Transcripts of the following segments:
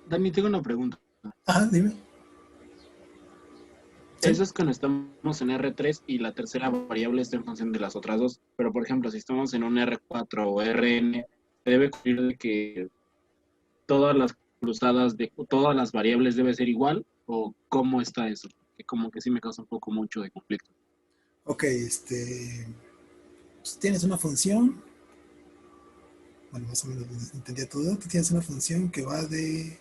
Dani, tengo una pregunta. Ajá, dime. Sí. Eso es cuando estamos en R3 y la tercera variable está en función de las otras dos. Pero, por ejemplo, si estamos en un R4 o Rn, ¿se debe cumplir de que todas las cruzadas de todas las variables debe ser igual? ¿O cómo está eso? Que como que sí me causa un poco mucho de conflicto. Ok, pues tienes una función, bueno, más o menos entendía todo. Tú tienes una función que va de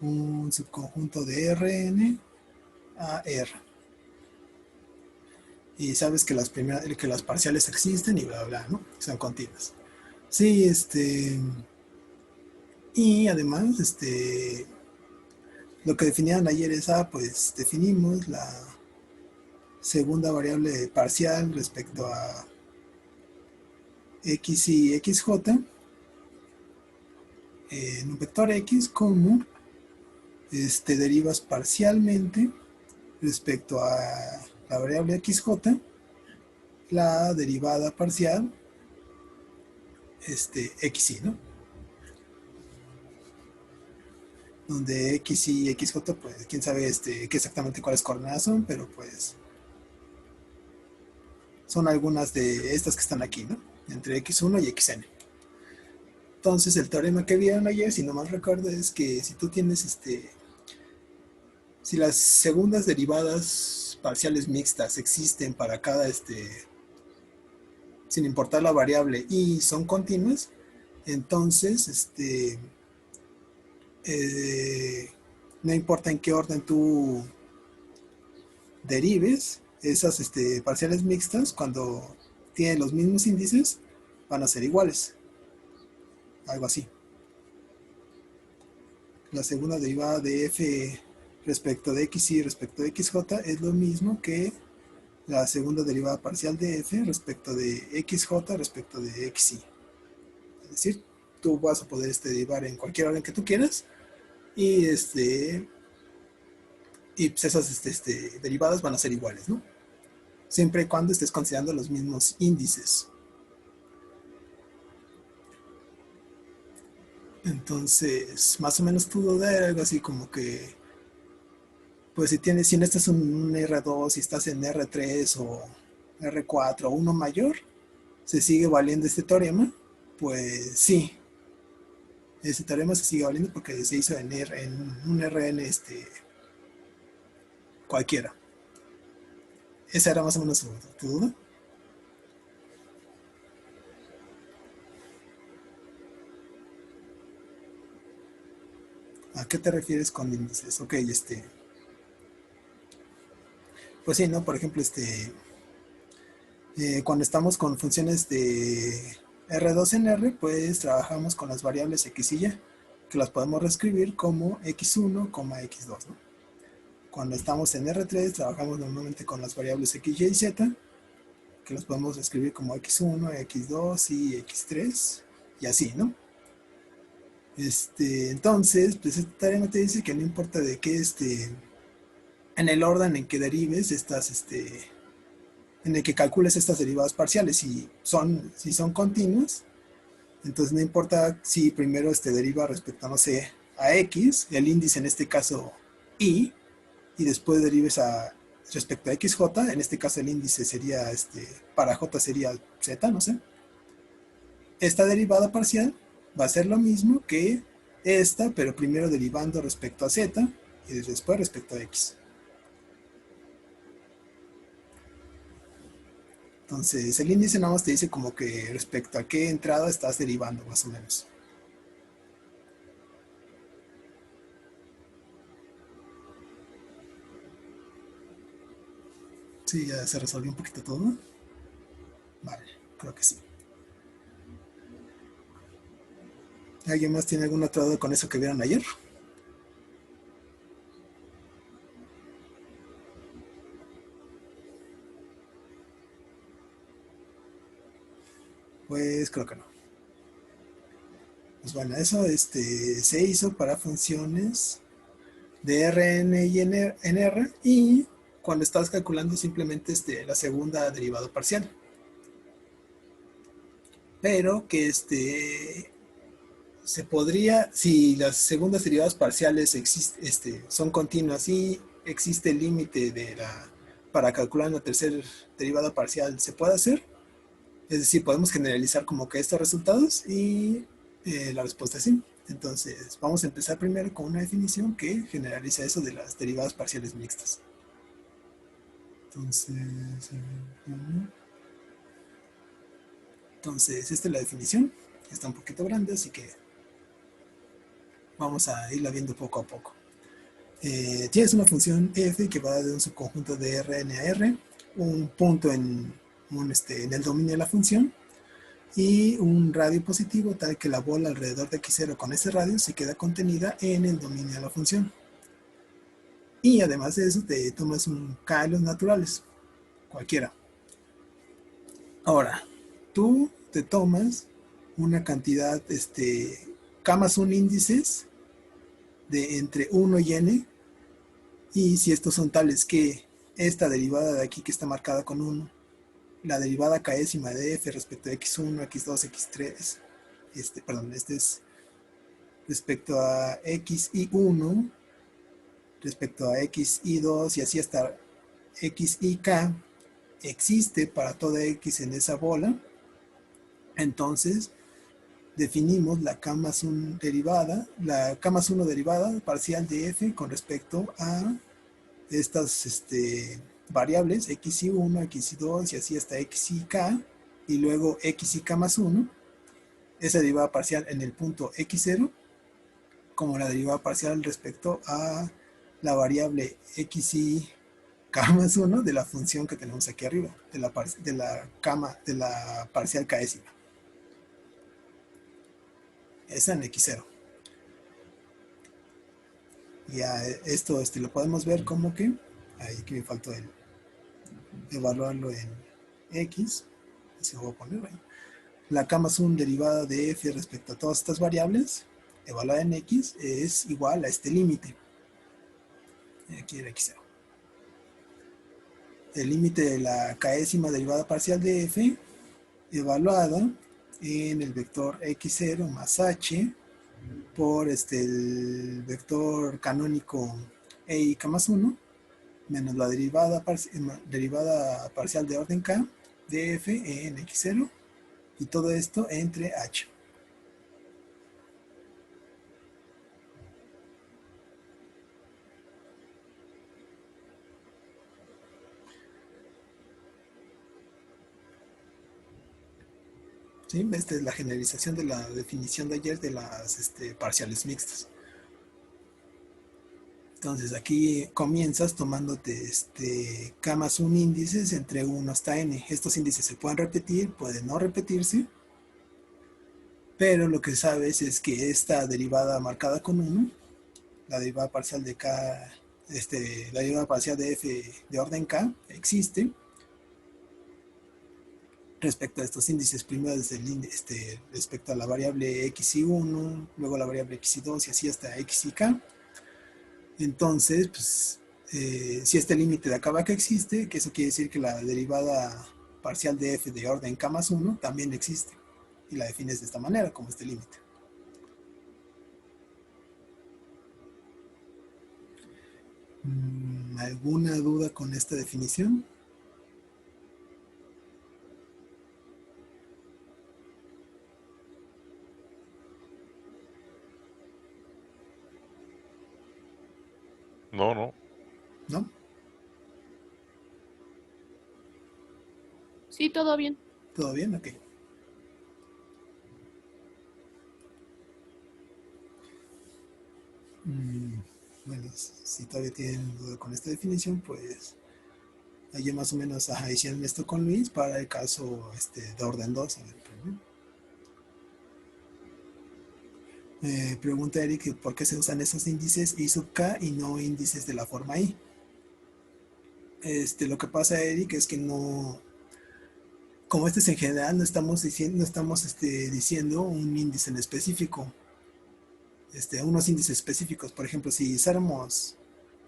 un subconjunto de Rn a R. Y sabes que que las parciales existen y bla, bla, ¿no? Son continuas. Sí, y además, lo que definían ayer es, pues definimos la segunda variable parcial respecto a x y xj en un vector x como derivas parcialmente respecto a la variable xj la derivada parcial xy, ¿no? Donde x y xj, pues quién sabe qué exactamente cuáles coordenadas son, pero pues son algunas de estas que están aquí, ¿no? Entre x1 y xn. Entonces el teorema que vieron ayer, si no mal recuerdo, es que si tú tienes si las segundas derivadas parciales mixtas existen para cada sin importar la variable y son continuas, entonces eh, no importa en qué orden tú derives esas parciales mixtas, cuando tienen los mismos índices van a ser iguales, algo así. La segunda derivada de f respecto de xy respecto de xj es lo mismo que la segunda derivada parcial de f respecto de xj respecto de xy. Es decir, tú vas a poder derivar en cualquier orden que tú quieras y pues esas derivadas van a ser iguales, ¿no? Siempre y cuando estés considerando los mismos índices. Entonces, más o menos tu duda era algo así como que, pues si en este es un R2, si estás en R3 o R4 o uno mayor, se sigue valiendo este teorema. Pues sí, ese teorema se sigue valiendo porque se hizo en un RN cualquiera. Esa era más o menos tu duda. ¿A qué te refieres con índices? Ok, pues sí, ¿no? Por ejemplo, cuando estamos con funciones de R2 en R, pues trabajamos con las variables x y y, que las podemos reescribir como x1, x2, ¿no? Cuando estamos en R3, trabajamos normalmente con las variables x, y z, que las podemos escribir como x1, x2 y x3, y así, ¿no? Entonces, pues esta tarea te dice que no importa de qué, en el orden en que derives estas, en el que calcules estas derivadas parciales, si son continuas, entonces no importa si primero deriva respecto, no sé, a x, el índice en este caso y después derives respecto a xj, en este caso el índice sería, para j sería z, no sé. Esta derivada parcial va a ser lo mismo que esta, pero primero derivando respecto a z y después respecto a x. Entonces, el índice nada más te dice como que respecto a qué entrada estás derivando, más o menos. Sí, ya se resolvió un poquito todo, ¿no? Vale, creo que sí. ¿Alguien más tiene alguna otra duda con eso que vieron ayer? Pues creo que no. Pues bueno, eso se hizo para funciones de Rn y en R y cuando estás calculando simplemente la segunda derivada parcial. Pero que se podría, si las segundas derivadas parciales son continuas y existe el límite para calcular una tercera derivada parcial, ¿se puede hacer? Es decir, podemos generalizar como que estos resultados y la respuesta es sí. Entonces, vamos a empezar primero con una definición que generaliza eso de las derivadas parciales mixtas. Entonces, esta es la definición. Está un poquito grande, así que vamos a irla viendo poco a poco. Tienes una función f que va de un subconjunto de Rn a R, un punto en el dominio de la función y un radio positivo tal que la bola alrededor de x0 con ese radio se queda contenida en el dominio de la función. Y además de eso te tomas un K de los naturales, cualquiera. Ahora, tú te tomas una cantidad, K más 1 índices de entre 1 y n, y si estos son tales que esta derivada de aquí que está marcada con 1, la derivada késima de f respecto a x1, x2, x3, este es respecto a x y 1, respecto a x y 2 y así hasta x y k, existe para toda x en esa bola, entonces definimos la k más 1 derivada, parcial de f con respecto a estas variables x y 1, x y 2 y así hasta x y k, y luego x y k más 1, esa derivada parcial en el punto x0, como la derivada parcial respecto a la variable x y k más 1 de la función que tenemos aquí arriba, de la parcial késima. Esa en x0. Ya esto lo podemos ver como que, ahí que me faltó evaluarlo en x, así lo voy a poner ahí. La k más 1 derivada de f respecto a todas estas variables, evaluada en x, es igual a este límite. Aquí era x0. El límite de la késima derivada parcial de f, evaluada en el vector x0 más h, por el vector canónico e y k más 1, menos la derivada parcial de orden k de f en x0, y todo esto entre h. ¿Sí? Esta es la generalización de la definición de ayer de las parciales mixtas. Entonces aquí comienzas tomándote k más 1 índices entre 1 hasta n. Estos índices se pueden repetir, pueden no repetirse, pero lo que sabes es que esta derivada marcada con 1, la derivada parcial de k, la derivada parcial de f de orden k, existe respecto a estos índices, primero desde respecto a la variable x y 1, luego la variable x y 2 y así hasta x y k. Entonces, pues, si este límite de acá que existe, que eso quiere decir que la derivada parcial de f de orden k más 1 también existe, y la defines de esta manera, como este límite. ¿Alguna duda con esta definición? No. ¿No? Sí, todo bien. ¿Todo bien? Ok. Bueno, si todavía tienen duda con esta definición, pues ahí más o menos hicieron esto con Luis para el caso de orden 2. A ver, pregunta Eric, ¿por qué se usan esos índices I sub k y no índices de la forma I? Lo que pasa, Eric, es que no, como es en general, no estamos diciendo un índice en específico, unos índices específicos. Por ejemplo, si usáramos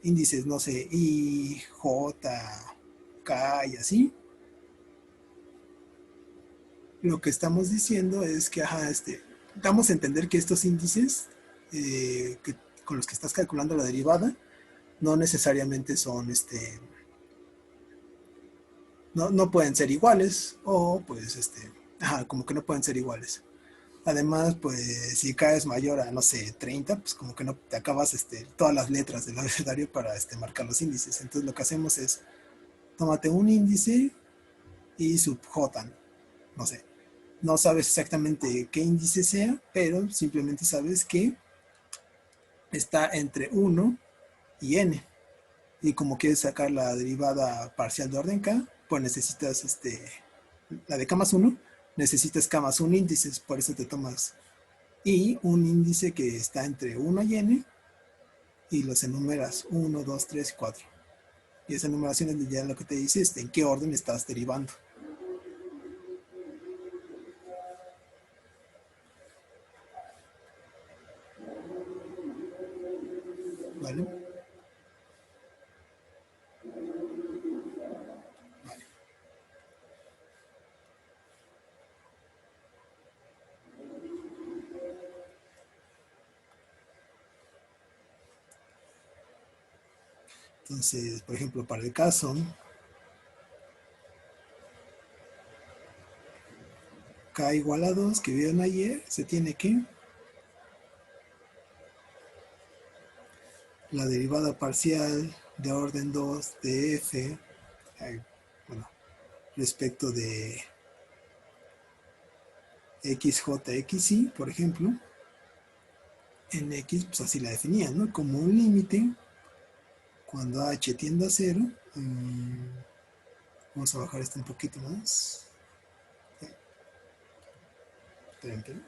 índices, no sé, I, J, K y así, lo que estamos diciendo es que, damos a entender que estos índices con los que estás calculando la derivada no necesariamente son no pueden ser iguales o pues como que no pueden ser iguales. Además, pues si K es mayor a, no sé, 30, pues como que no te acabas todas las letras del abecedario para marcar los índices. Entonces lo que hacemos es, tómate un índice y subjotan, no sé. No sabes exactamente qué índice sea, pero simplemente sabes que está entre 1 y n. Y como quieres sacar la derivada parcial de orden k, pues necesitas la de k más 1, necesitas k más un índices, por eso te tomas y un índice que está entre 1 y n y los enumeras 1, 2, 3 y 4. Y esa enumeración es ya lo que te dice en qué orden estás derivando. ¿Vale? Vale. Entonces, por ejemplo, para el caso k igual a 2 que vieron ayer, se tiene que la derivada parcial de orden 2 de f, bueno, respecto de xj, por ejemplo, en x, pues así la definían, ¿no? Como un límite cuando h tiende a 0. Vamos a bajar esto un poquito más. Esperen.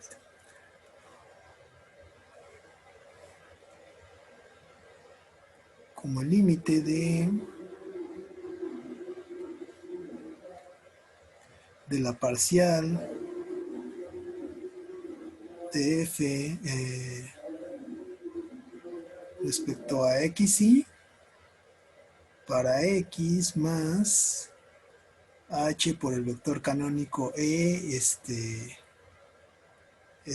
Como el límite de la parcial de f respecto a xy para x más h por el vector canónico e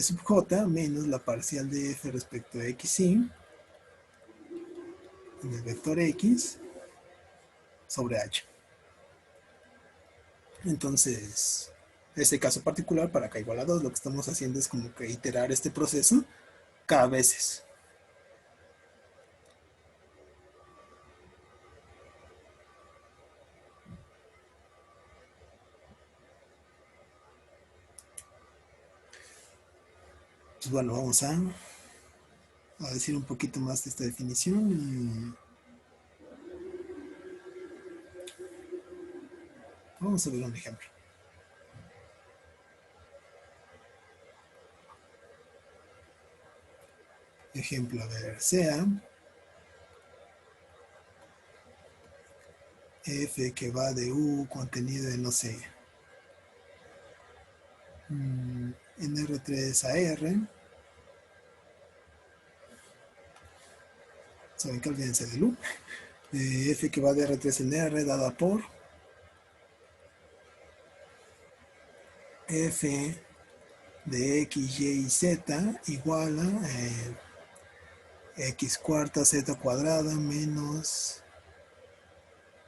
sub j menos la parcial de f respecto a xy en el vector x sobre h. Entonces, este caso particular para k igual a 2, lo que estamos haciendo es como que iterar este proceso cada veces. Pues bueno, vamos a decir un poquito más de esta definición. Vamos a ver un ejemplo. Ejemplo, a ver, sea f que va de u contenido en, no sé, en R3 a R. Saben que olvídense del u. F que va de R3 en R dada por f de x, y y z igual a x cuarta z cuadrada menos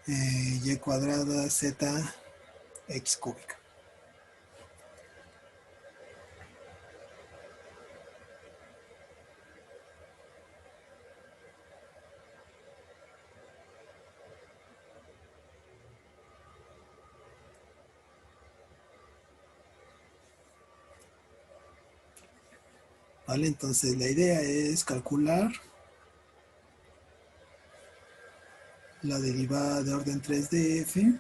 y cuadrada z x cúbica. ¿Vale? Entonces la idea es calcular la derivada de orden 3 de f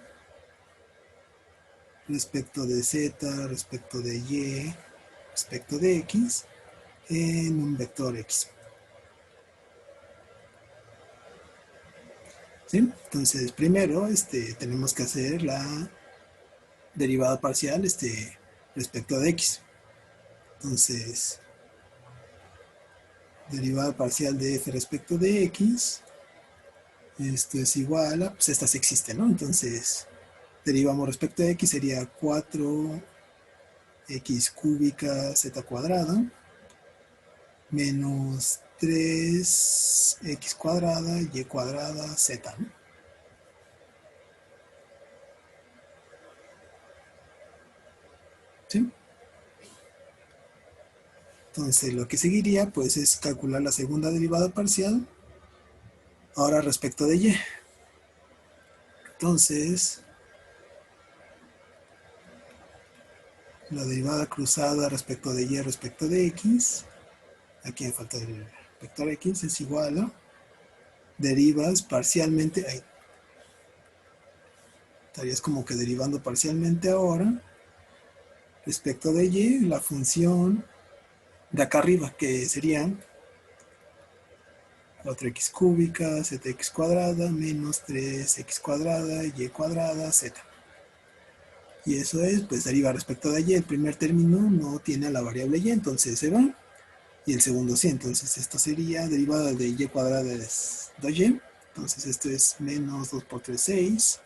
respecto de z, respecto de y, respecto de x en un vector x. ¿Sí? Entonces primero tenemos que hacer la derivada parcial respecto de x. Entonces derivada parcial de f respecto de x, esto es igual a, pues estas existen, ¿no? Entonces derivamos respecto de x, sería 4 x cúbica z cuadrada menos 3x cuadrada y cuadrada z, ¿no? ¿Sí? Entonces lo que seguiría pues es calcular la segunda derivada parcial ahora respecto de y. Entonces la derivada cruzada respecto de y respecto de x, aquí me falta el vector x, es igual a derivas parcialmente, ahí estarías como que derivando parcialmente ahora respecto de y la función de acá arriba, que serían 4x cúbica, zx cuadrada, menos 3x cuadrada, y cuadrada, z. Y eso es, pues deriva respecto de y, el primer término no tiene a la variable y, entonces se va, y el segundo sí, entonces esto sería derivada de y cuadrada es 2y, entonces esto es menos 2 por 3, 6,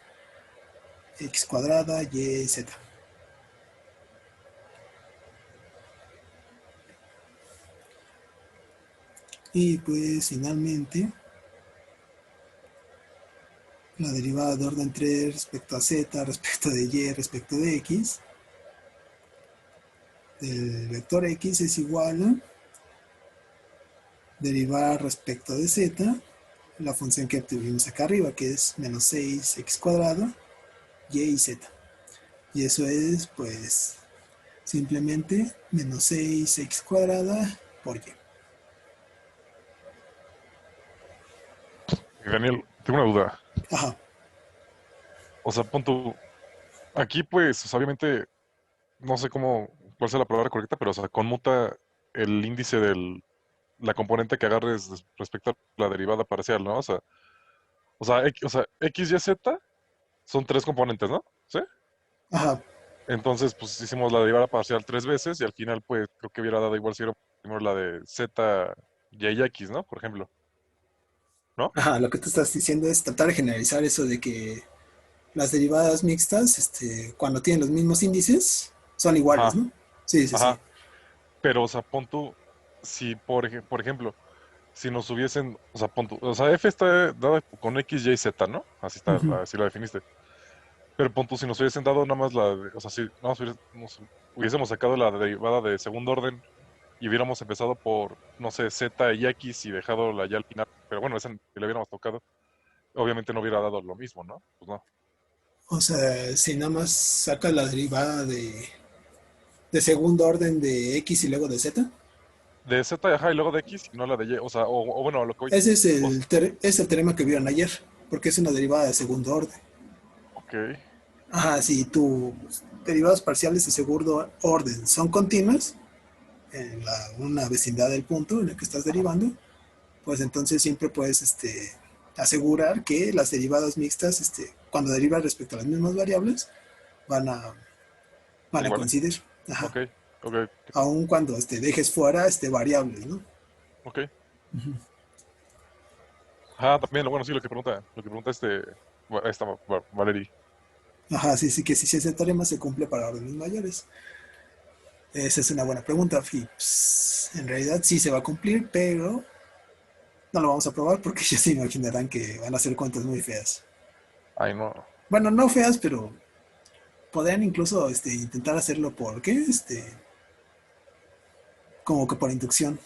x cuadrada, y, z. Y pues finalmente la derivada de orden 3 respecto a z, respecto de y, respecto de x, del vector x es igual a derivar respecto de z la función que obtuvimos acá arriba, que es menos 6x cuadrada, y z. Y eso es, pues, simplemente menos 6x cuadrada por y. Daniel, tengo una duda. Ajá. O sea, punto. Aquí, pues, o sea, obviamente, no sé cuál sea la palabra correcta, pero, o sea, conmuta el índice la componente que agarres respecto a la derivada parcial, ¿no? X, Y, Z son tres componentes, ¿no? ¿Sí? Ajá. Entonces, pues hicimos la derivada parcial tres veces y al final, pues, creo que hubiera dado igual si hubiera primero la de Z, Y, X, ¿no? Por ejemplo, ¿no? Ajá, lo que tú estás diciendo es tratar de generalizar eso de que las derivadas mixtas, cuando tienen los mismos índices, son iguales, Ajá, ¿no? Sí, sí, sí. ajá. Pero, o sea, pon tú, si por ejemplo, si nos hubiesen, o sea, pon tú, o sea, F está dada con X, Y, Z, ¿no? Así está, Ujú. así la definiste. Pero pon tú, si nos hubiesen dado nada más o sea, si nada más hubiésemos sacado la derivada de segundo orden y hubiéramos empezado por, no sé, Z y X y dejado la ya al final, pero bueno, esa que le hubiéramos tocado, obviamente no hubiera dado lo mismo, ¿no? Pues no. O sea, si nada más sacas la derivada de segundo orden de x y luego de z, De Z, ajá, y luego de X y no la de Y, o sea, o bueno, a lo que voy. ese es O s- es el teorema que vieron ayer, porque es una derivada de segundo orden. ok, Ajá, si tus derivadas parciales de segundo orden son continuas en una vecindad del punto en el que estás ajá, derivando, pues entonces siempre puedes asegurar que las derivadas mixtas, cuando derivas respecto a las mismas variables, van a, van son a iguales. coincidir. Ajá. Ok, ok, Aun cuando dejes fuera variables, ¿no? ok. Ah, también, bueno, sí, lo que pregunta esta Valerie. Ajá, sí, sí, que si ese teorema se cumple para órdenes mayores. Esa es una buena pregunta. Y, pues, en realidad sí se va a cumplir, pero no lo vamos a probar porque ya se imaginarán que van a ser cuentas muy feas. Ay, no. Bueno, no feas, pero podrían incluso intentar hacerlo por qué, como que por inducción.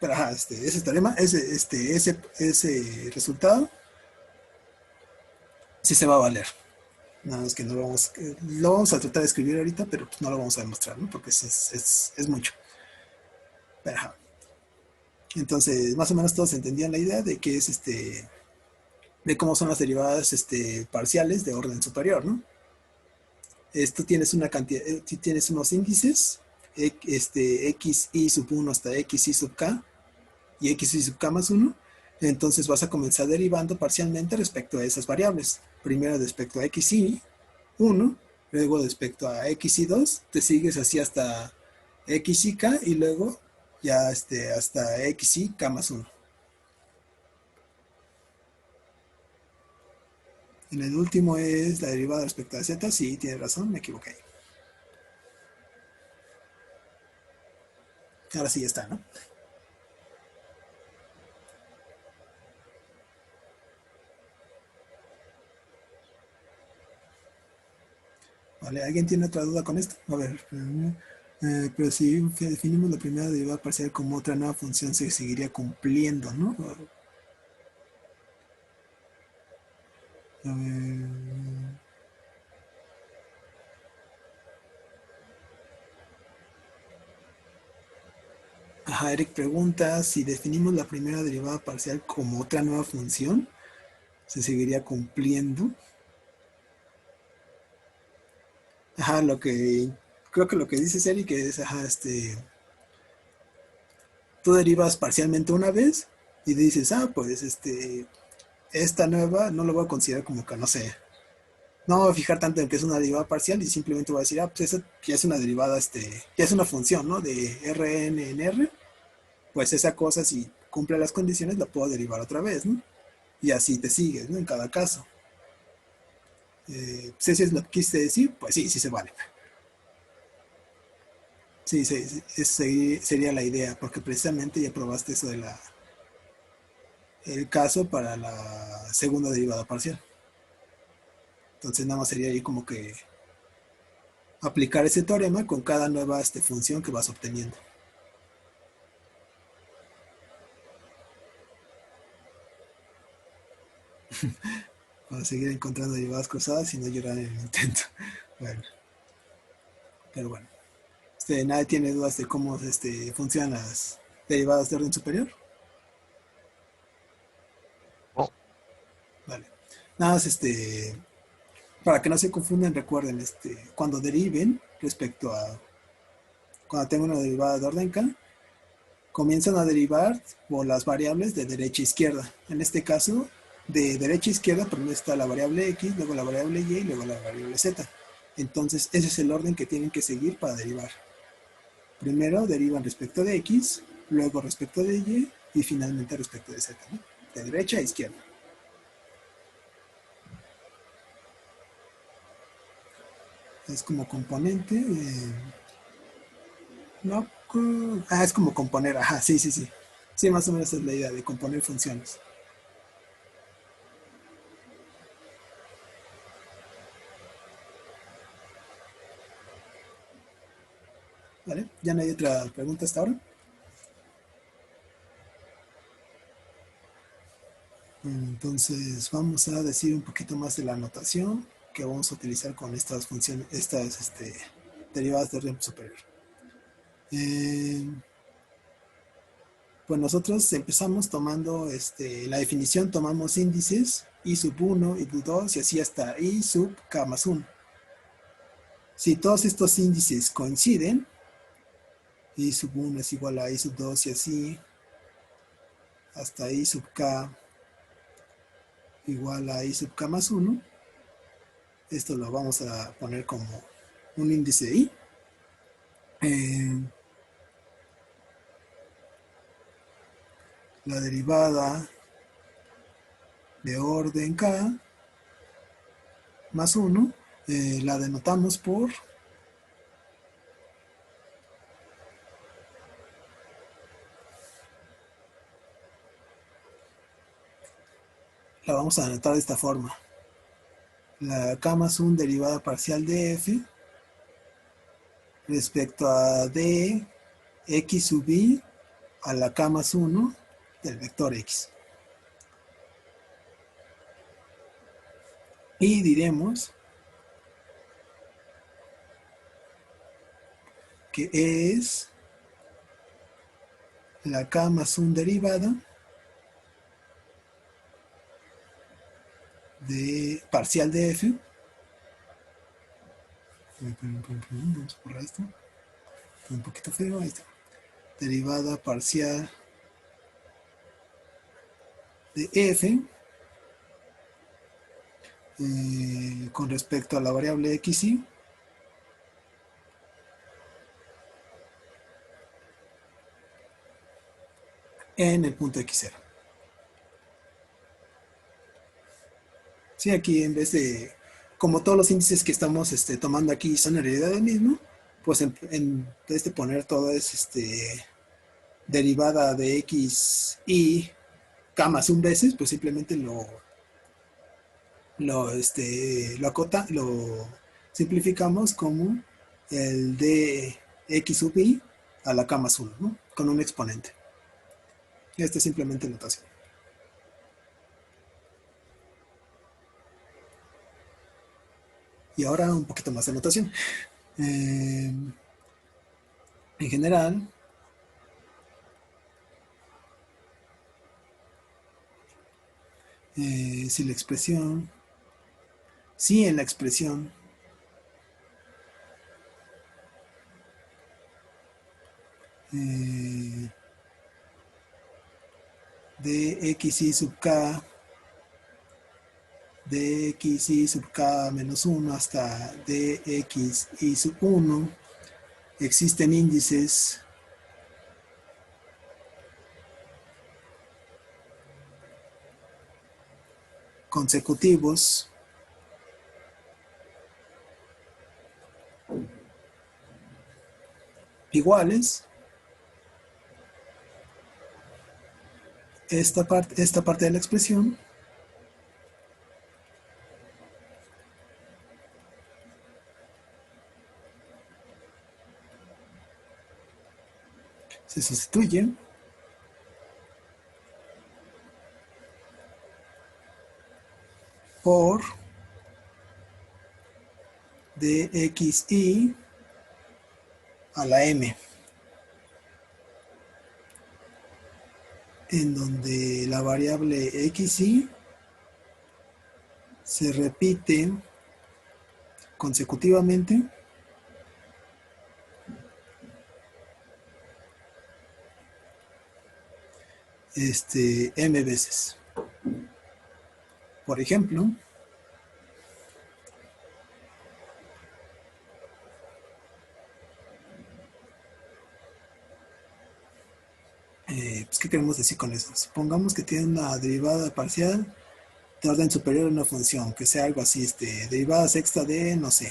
Pero ajá, ese teorema, ese resultado sí se va a valer. Nada más que no lo vamos a tratar de escribir ahorita, pero pues no lo vamos a demostrar, ¿no? Porque es mucho. Pero, ajá. Entonces, más o menos todos entendían la idea de que es de cómo son las derivadas parciales de orden superior, ¿no? Tú tienes una cantidad, tienes unos índices, x i sub 1 hasta x i sub k y x i sub k más uno. Entonces vas a comenzar derivando parcialmente respecto a esas variables. Primero respecto a x i 1, luego respecto a x i 2, te sigues así hasta x i k y luego ya hasta x i k más uno. En el último es la derivada respecto a z. Sí, tiene razón, me equivoqué. Ahora sí ya está, ¿no? Vale, ¿alguien tiene otra duda con esto? A ver, pero si definimos la primera derivada parcial como otra nueva función, se seguiría cumpliendo, ¿no? A ver. Ajá, Eric pregunta si definimos la primera derivada parcial como otra nueva función, se seguiría cumpliendo. Ajá, creo que lo que dices, Eric, es, ajá, tú derivas parcialmente una vez y dices, pues, esta nueva no lo voy a considerar como que, no sé, no me voy a fijar tanto en que es una derivada parcial y simplemente voy a decir, pues esa ya es una derivada, ya es una función, ¿no? De Rn en R, pues esa cosa, si cumple las condiciones, la puedo derivar otra vez, ¿no? Y así te sigues, ¿no? En cada caso. Si eso es lo que quise decir, pues sí, sí se vale. Sí, sí, esa sería la idea, porque precisamente ya probaste eso de el caso para la segunda derivada parcial. Entonces nada más sería ahí como que aplicar ese teorema con cada nueva función que vas obteniendo. Para seguir encontrando derivadas cruzadas y no llorar en el intento. Bueno, pero bueno. ¿Nadie tiene dudas de cómo funcionan las derivadas de orden superior? No, Vale. Nada más, para que no se confundan, recuerden, cuando deriven respecto a cuando tengo una derivada de orden k, comienzan a derivar por las variables de derecha a izquierda. En este caso, de derecha a izquierda, primero está la variable x, luego la variable y y luego la variable z. Entonces, ese es el orden que tienen que seguir para derivar. Primero derivan respecto de x, luego respecto de y finalmente respecto de z, ¿no? De derecha a izquierda. Es como componente. No, es como componer, ajá, sí, sí, sí. Sí, más o menos es la idea de componer funciones. ¿Vale? ¿Ya no hay otra pregunta hasta ahora? Entonces vamos a decir un poquito más de la notación que vamos a utilizar con estas funciones, estas derivadas de orden superior. Pues nosotros empezamos tomando la definición, tomamos índices i sub 1, i sub 2 y así hasta i sub k más 1. Si todos estos índices coinciden, i sub 1 es igual a i sub 2 y así hasta i sub k igual a i sub k más 1, esto lo vamos a poner como un índice de i. La derivada de orden k más 1 la denotamos por la vamos a anotar de esta forma. La k más 1 derivada parcial de f respecto a d x sub i a la k más 1 del vector x. Y diremos que es la k más 1 derivada de parcial de f. Vamos a borrar esto. Está un poquito feo. Ahí está. Derivada parcial de f con respecto a la variable xy en el punto x0. Sí, aquí en vez de, como todos los índices que estamos tomando aquí son en realidad el mismo, pues en vez de poner todo es derivada de x y k más un veces, pues simplemente lo simplificamos como el de x sub i a la k más 1, ¿no? Con un exponente. Esta es simplemente notación. Y ahora un poquito más de notación. En general, si la expresión, si en la expresión de xi sub k, de xi sub k menos 1 hasta dxi sub 1, existen índices consecutivos iguales. Esta parte de la expresión se sustituye por dxi a la m, en donde la variable xi se repite consecutivamente m veces. Por ejemplo, pues, ¿qué queremos decir con eso? Supongamos que tiene una derivada parcial de orden superior a una función, que sea algo así, derivada sexta de, no sé,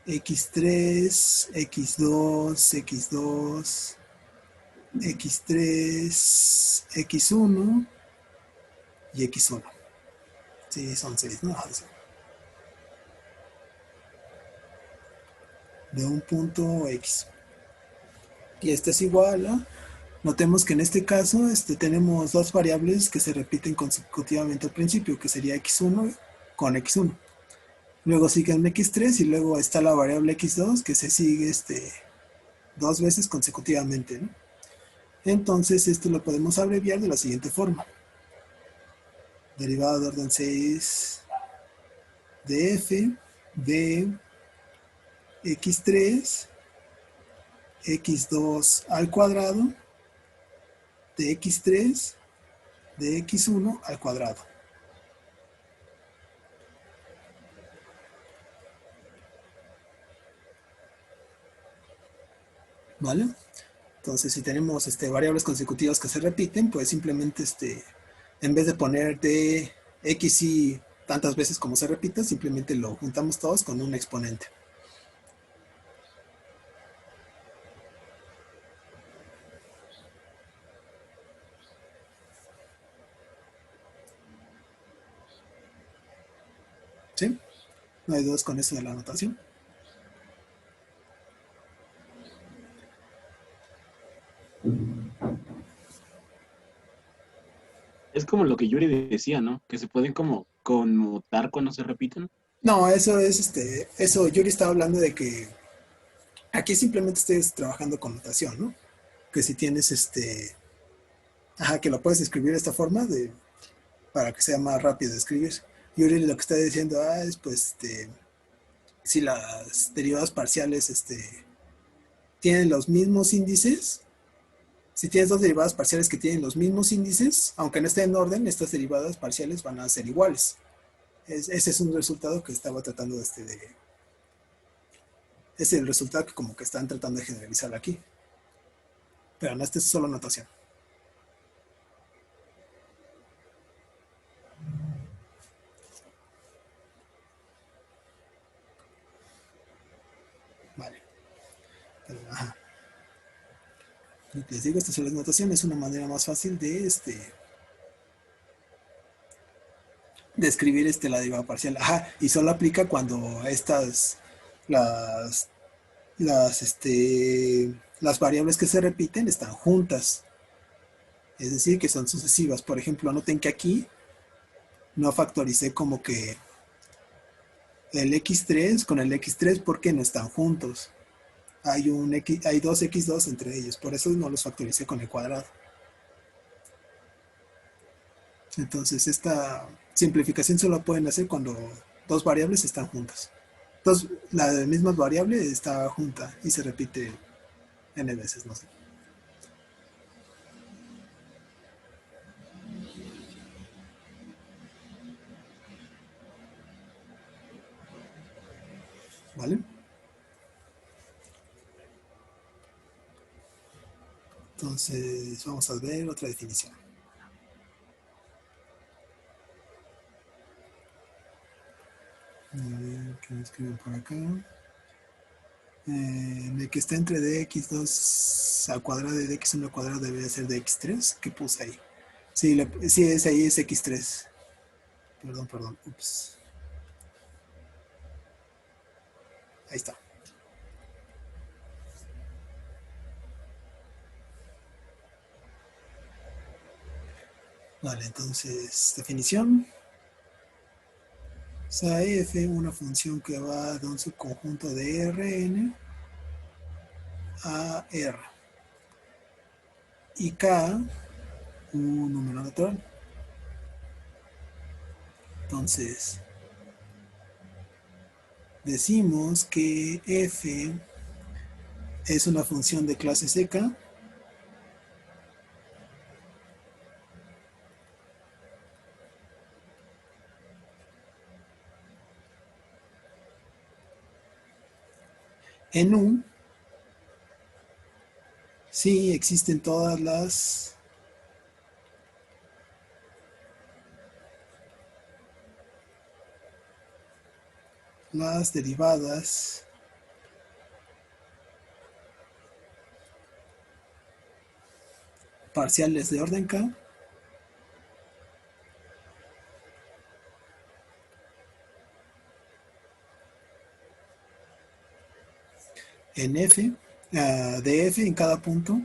x3, x2, x2, x3, x1 y x1. Sí, son 6, ¿no? De un punto x. Y este es igual a, notemos que en este caso tenemos dos variables que se repiten consecutivamente al principio, que sería x1 con x1. Luego sigue un x3 y luego está la variable x2 que se sigue dos veces consecutivamente, ¿no? Entonces esto lo podemos abreviar de la siguiente forma. Derivada de orden 6 de f de x3 x2 al cuadrado de x3 de x1 al cuadrado. ¿Vale? Entonces, si tenemos variables consecutivas que se repiten, pues simplemente en vez de poner de x y tantas veces como se repita, simplemente lo juntamos todos con un exponente. ¿Sí? No hay dudas con eso de la notación. Es como lo que Yuri decía, ¿no? Que se pueden como conmutar cuando se repiten. No, eso es eso Yuri estaba hablando de que aquí simplemente estés trabajando con notación, ¿no? Que si tienes ajá, que lo puedes escribir de esta forma para que sea más rápido de escribir. Yuri lo que está diciendo es pues si las derivadas parciales tienen los mismos índices, si tienes dos derivadas parciales que tienen los mismos índices, aunque no estén en orden, estas derivadas parciales van a ser iguales. Ese es un resultado que estaba tratando es el resultado que como que están tratando de generalizar aquí. Pero no, esta es solo notación. Les digo, estas son las notaciones, es una manera más fácil de escribir la derivada parcial. Ajá, y solo aplica cuando las, las, las variables que se repiten están juntas. Es decir, que son sucesivas. Por ejemplo, noten que aquí no factoricé como que el x3 con el x3 porque no están juntos. Hay dos x2 entre ellos, por eso no los factoricé con el cuadrado. Entonces esta simplificación solo pueden hacer cuando dos variables están juntas. Entonces la misma variable está junta y se repite n veces, no sé. ¿Vale? Entonces vamos a ver otra definición. A ver, ¿qué me escriben por acá? De que está entre dx2 al cuadrado y dx1 al cuadrado debería ser dx3. ¿Qué puse ahí? Sí, ahí es x3. Perdón. Ups. Ahí está. Vale, entonces, definición. O sea, f, una función que va de un subconjunto de Rn a R. Y K, un número natural. Entonces, decimos que f es una función de clase seca en U si existen todas las derivadas parciales de orden K en F, de F en cada punto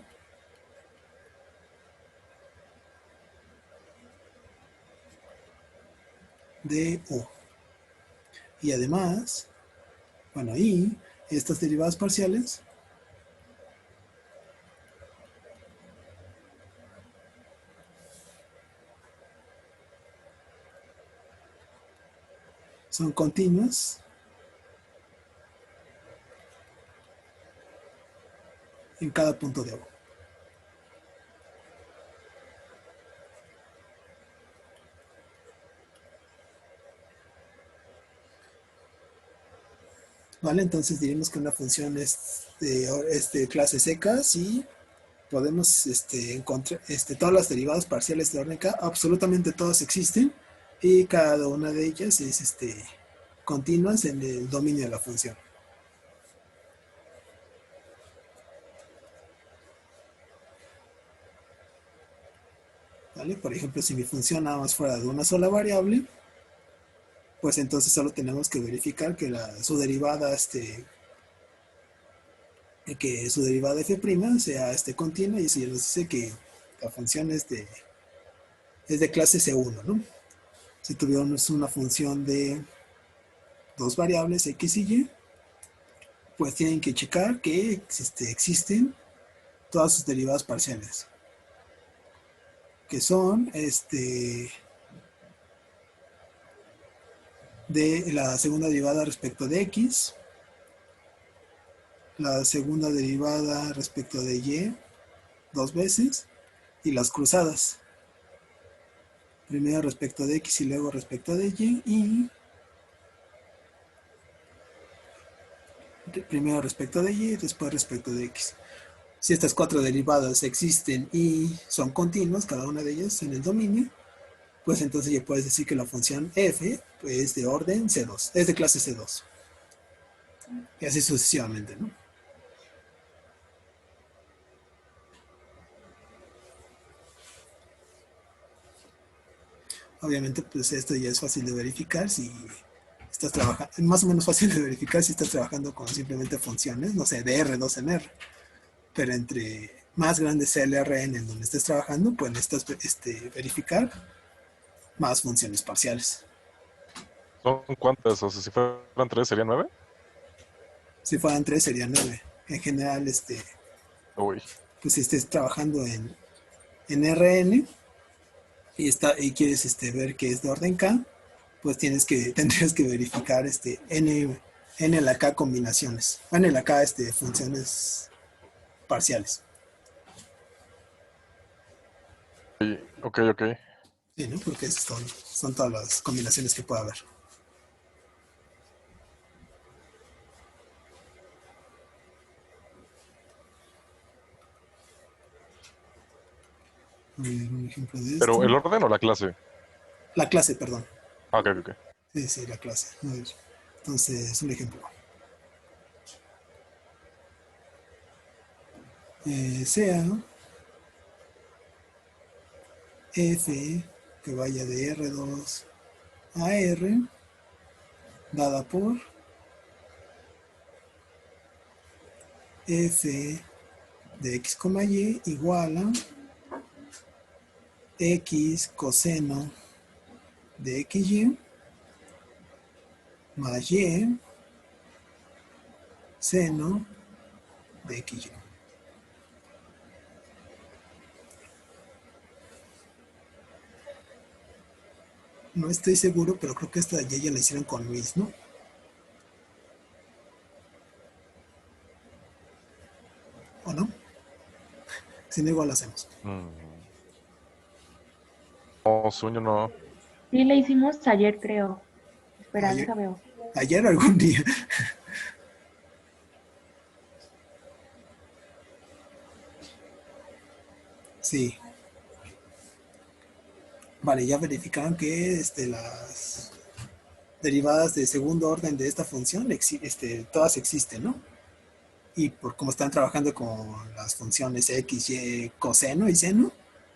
de U. Y además, bueno, y estas derivadas parciales son continuas en cada punto de U. ¿Vale? Entonces diremos que una función es de clase seca si podemos encontrar todas las derivadas parciales de orden K, absolutamente todas existen y cada una de ellas es continuas en el dominio de la función. ¿Vale? Por ejemplo, si mi función nada más fuera de una sola variable, pues entonces solo tenemos que verificar que su derivada f' sea continua, y eso ya nos dice que la función es de clase C1, ¿no? Si tuviéramos una función de dos variables x y y, pues tienen que checar que existen todas sus derivadas parciales, que son de la segunda derivada respecto de x, la segunda derivada respecto de y dos veces, y las cruzadas, primero respecto de x y luego respecto de y, y primero respecto de y, después respecto de x. Si estas cuatro derivadas existen y son continuas, cada una de ellas en el dominio, pues entonces ya puedes decir que la función f pues, es de orden C2, es de clase C2. Y así sucesivamente, ¿no? Obviamente, pues esto ya es fácil de verificar si estás trabajando, más o menos fácil de verificar si estás trabajando con simplemente funciones, no sé, de R2 en R. Pero entre más grande sea el RN en donde estés trabajando, pues necesitas verificar más funciones parciales. ¿Son cuántas? O sea, si fueran 3, ¿serían 9? Si fueran 3, serían 9. En general, Uy. pues si estés trabajando en RN y quieres ver que es de orden K, pues tendrías que verificar N a la K combinaciones, N a la K funciones parciales. Ok, ok. Sí, ¿no? Porque son todas las combinaciones que puede haber. A ver, un ejemplo de esto. ¿Pero el orden o la clase? La clase, perdón. Ah, ok, ok. Sí, sí, la clase. A ver. Entonces, un ejemplo. Sea F que vaya de R2 a R, dada por F de X, Y igual a X coseno de XY más Y seno de XY. No estoy seguro, pero creo que esta de Y ya la hicieron con Luis, ¿no? ¿O no? Si no, igual lo hacemos. Mm. No, sueño no. Sí, le hicimos ayer, creo. Espera, Ayer, deja veo. ayer o algún día. Sí. Vale, ya verificaron que las derivadas de segundo orden de esta función, todas existen, ¿no? Y por cómo están trabajando con las funciones x, y, coseno y seno,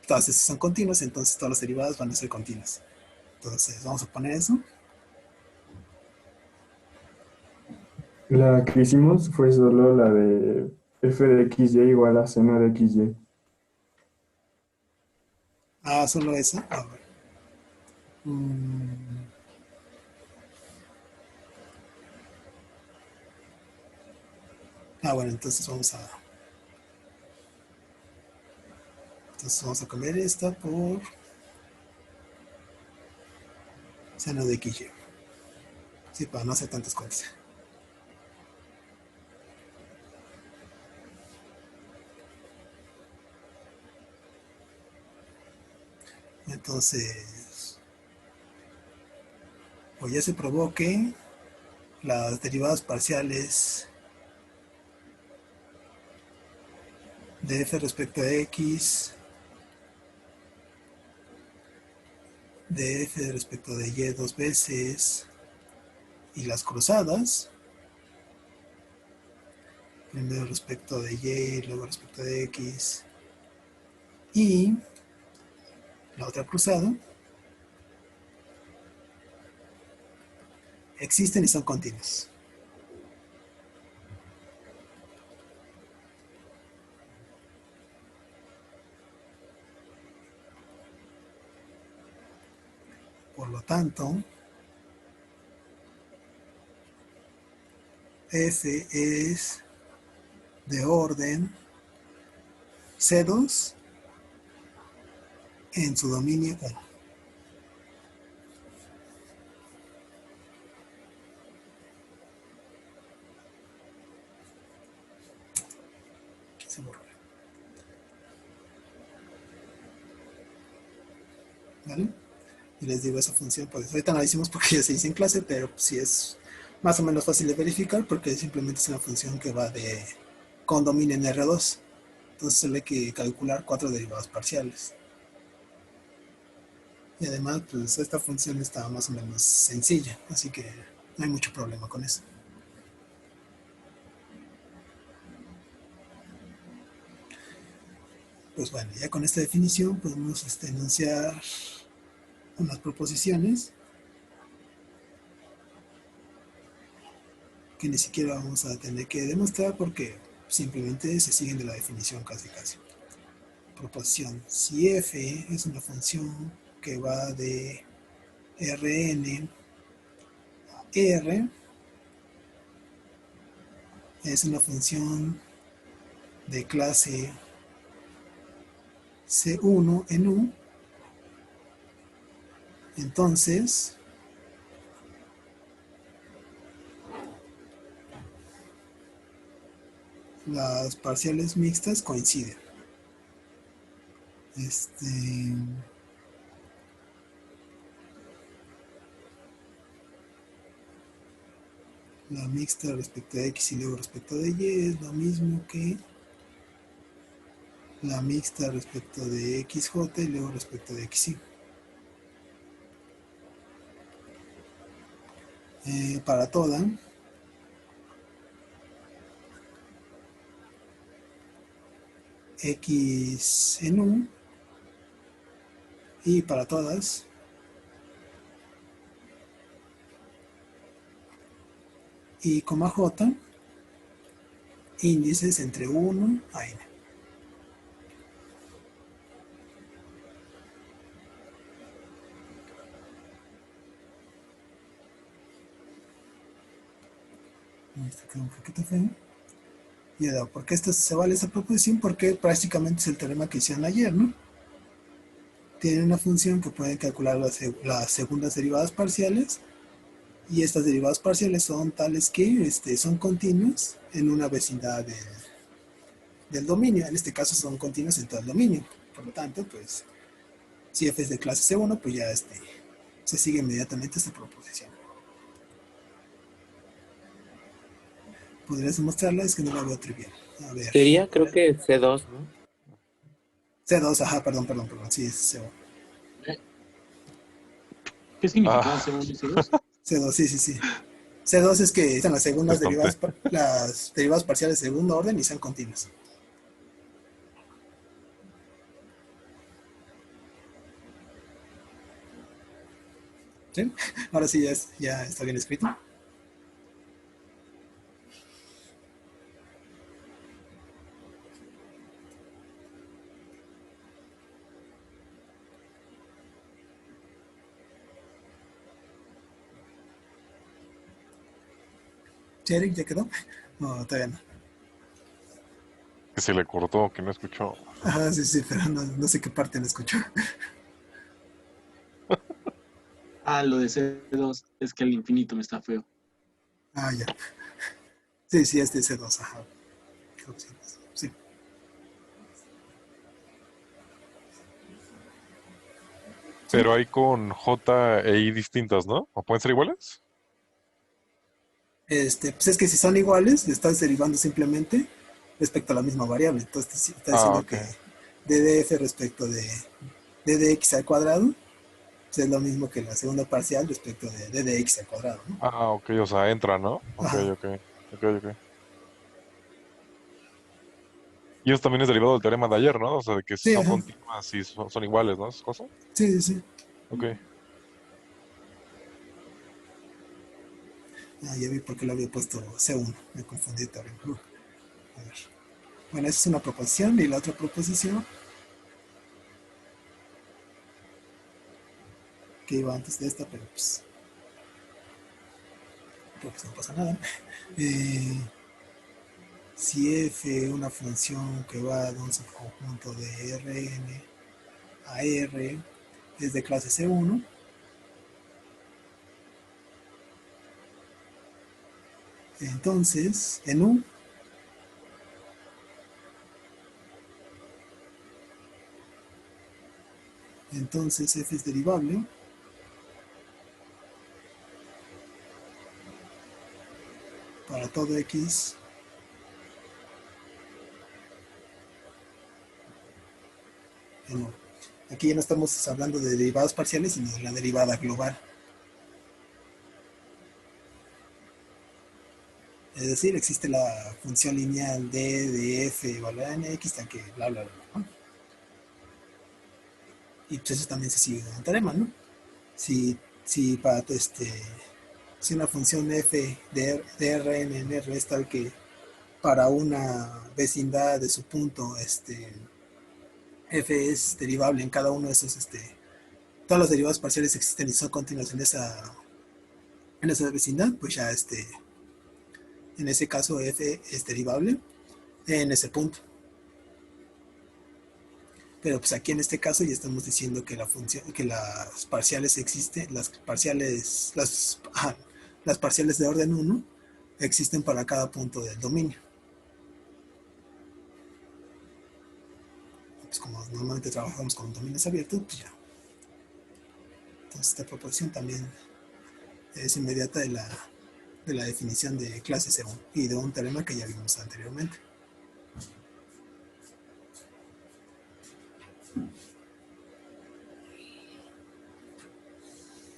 todas esas son continuas, entonces todas las derivadas van a ser continuas. Entonces vamos a poner eso. La que hicimos fue solo la de f de xy igual a seno de xy. Ah, solo esa. A ver. Mm. Bueno, entonces vamos a cambiar esta por seno de xy. Sí, para no hacer tantas cuentas. Entonces, pues ya se probó que las derivadas parciales de f respecto a x, de f respecto de y dos veces, y las cruzadas, primero respecto de y, luego respecto de x, y la otra cruzada, existen y son continuas. Por lo tanto, f es de orden C2 en su dominio 1. Se borra. ¿Vale? Y les digo esa función, pues ahorita no la hicimos porque ya se hizo en clase, pero sí es más o menos fácil de verificar porque simplemente es una función que va con dominio en R2. Entonces solo hay que calcular 4 derivadas parciales. Y además, pues esta función está más o menos sencilla, así que no hay mucho problema con eso. Pues bueno, ya con esta definición podemos enunciar unas proposiciones que ni siquiera vamos a tener que demostrar porque simplemente se siguen de la definición casi casi. Proposición: si f es una función que va de Rn a R, es una función de clase C1 en U, entonces las parciales mixtas coinciden. La mixta respecto de X y luego respecto de Y es lo mismo que la mixta respecto de XJ y luego respecto de XY. Para toda X en U y para todas Y, J, índices entre 1 a N. Esto queda un poquito feo. Ya, ¿por qué se vale esa proposición? Porque prácticamente es el teorema que hicieron ayer, ¿no? Tienen una función que puede calcular las segundas derivadas parciales, y estas derivadas parciales son tales que son continuas en una vecindad del dominio. En este caso son continuas en todo el dominio. Por lo tanto, pues, si f es de clase C1, pues ya se sigue inmediatamente esta proposición. ¿Podrías demostrarla? Es que no la veo trivial. A ver. Sería, creo que C2, ¿no? C2, ajá, perdón, sí, es C1. ¿Qué significa C1 y C2? C2, sí. C2 es que están las segundas Bastante. derivadas, las derivadas parciales de segundo orden y sean continuas. ¿Sí? Ahora sí ya está bien escrito. ¿Sí, Eric, ya quedó? No, todavía no. Que se le cortó, que no escuchó. Ajá, sí, pero no sé qué parte no escuchó. Lo de C2 es que el infinito me está feo. Ah, ya. Sí, es de C2, ajá. Sí. Pero hay con J e I distintas, ¿no? ¿O pueden ser iguales? Pues es que si son iguales, le estás derivando simplemente respecto a la misma variable. Entonces está diciendo Ok. que ddf respecto de ddx al cuadrado pues es lo mismo que la segunda parcial respecto de ddx al cuadrado, ¿no? Ok, o sea, entra, ¿no? Ok. Ajá. Y eso también es derivado del teorema de ayer, ¿no? O sea, de que si Sí, son ajá. continuas y son iguales, ¿no? ¿Esas cosas? Sí. Ok. Ya vi por qué lo había puesto C1. Me confundí también. A ver. Bueno, esa es una proposición y la otra proposición que iba antes de esta, pero pues no pasa nada. Si f una función que va de un subconjunto de Rn a R es de clase C1, entonces en U entonces f es derivable para todo x en U. Aquí ya no estamos hablando de derivadas parciales, sino de la derivada global. Es decir, existe la función lineal d de f igual a n x, tan que bla, bla, bla, ¿no? Y pues eso también se sigue en el teorema, ¿no? si para si una función f de Rn en R es tal que para una vecindad de su punto f es derivable en cada uno de esos todas las derivadas parciales existen y son continuas en esa vecindad, pues ya en ese caso f es derivable en ese punto. Pero pues aquí en este caso ya estamos diciendo que las parciales existen, las parciales de orden 1 existen para cada punto del dominio. Pues como normalmente trabajamos con dominios abiertos, pues ya. Entonces esta proporción también es inmediata de la definición de clase C1 y de un teorema que ya vimos anteriormente.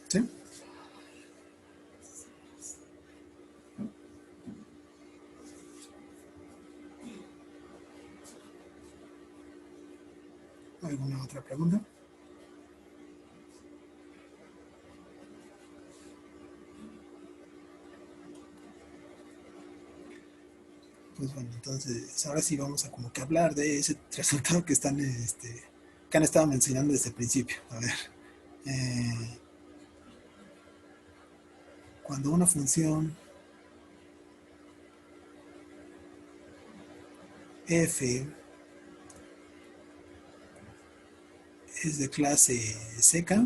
¿Sí? ¿Alguna otra pregunta? Pues bueno, entonces ahora sí vamos a como que hablar de ese resultado que están que han estado mencionando desde el principio. A ver, cuando una función f es de clase seca,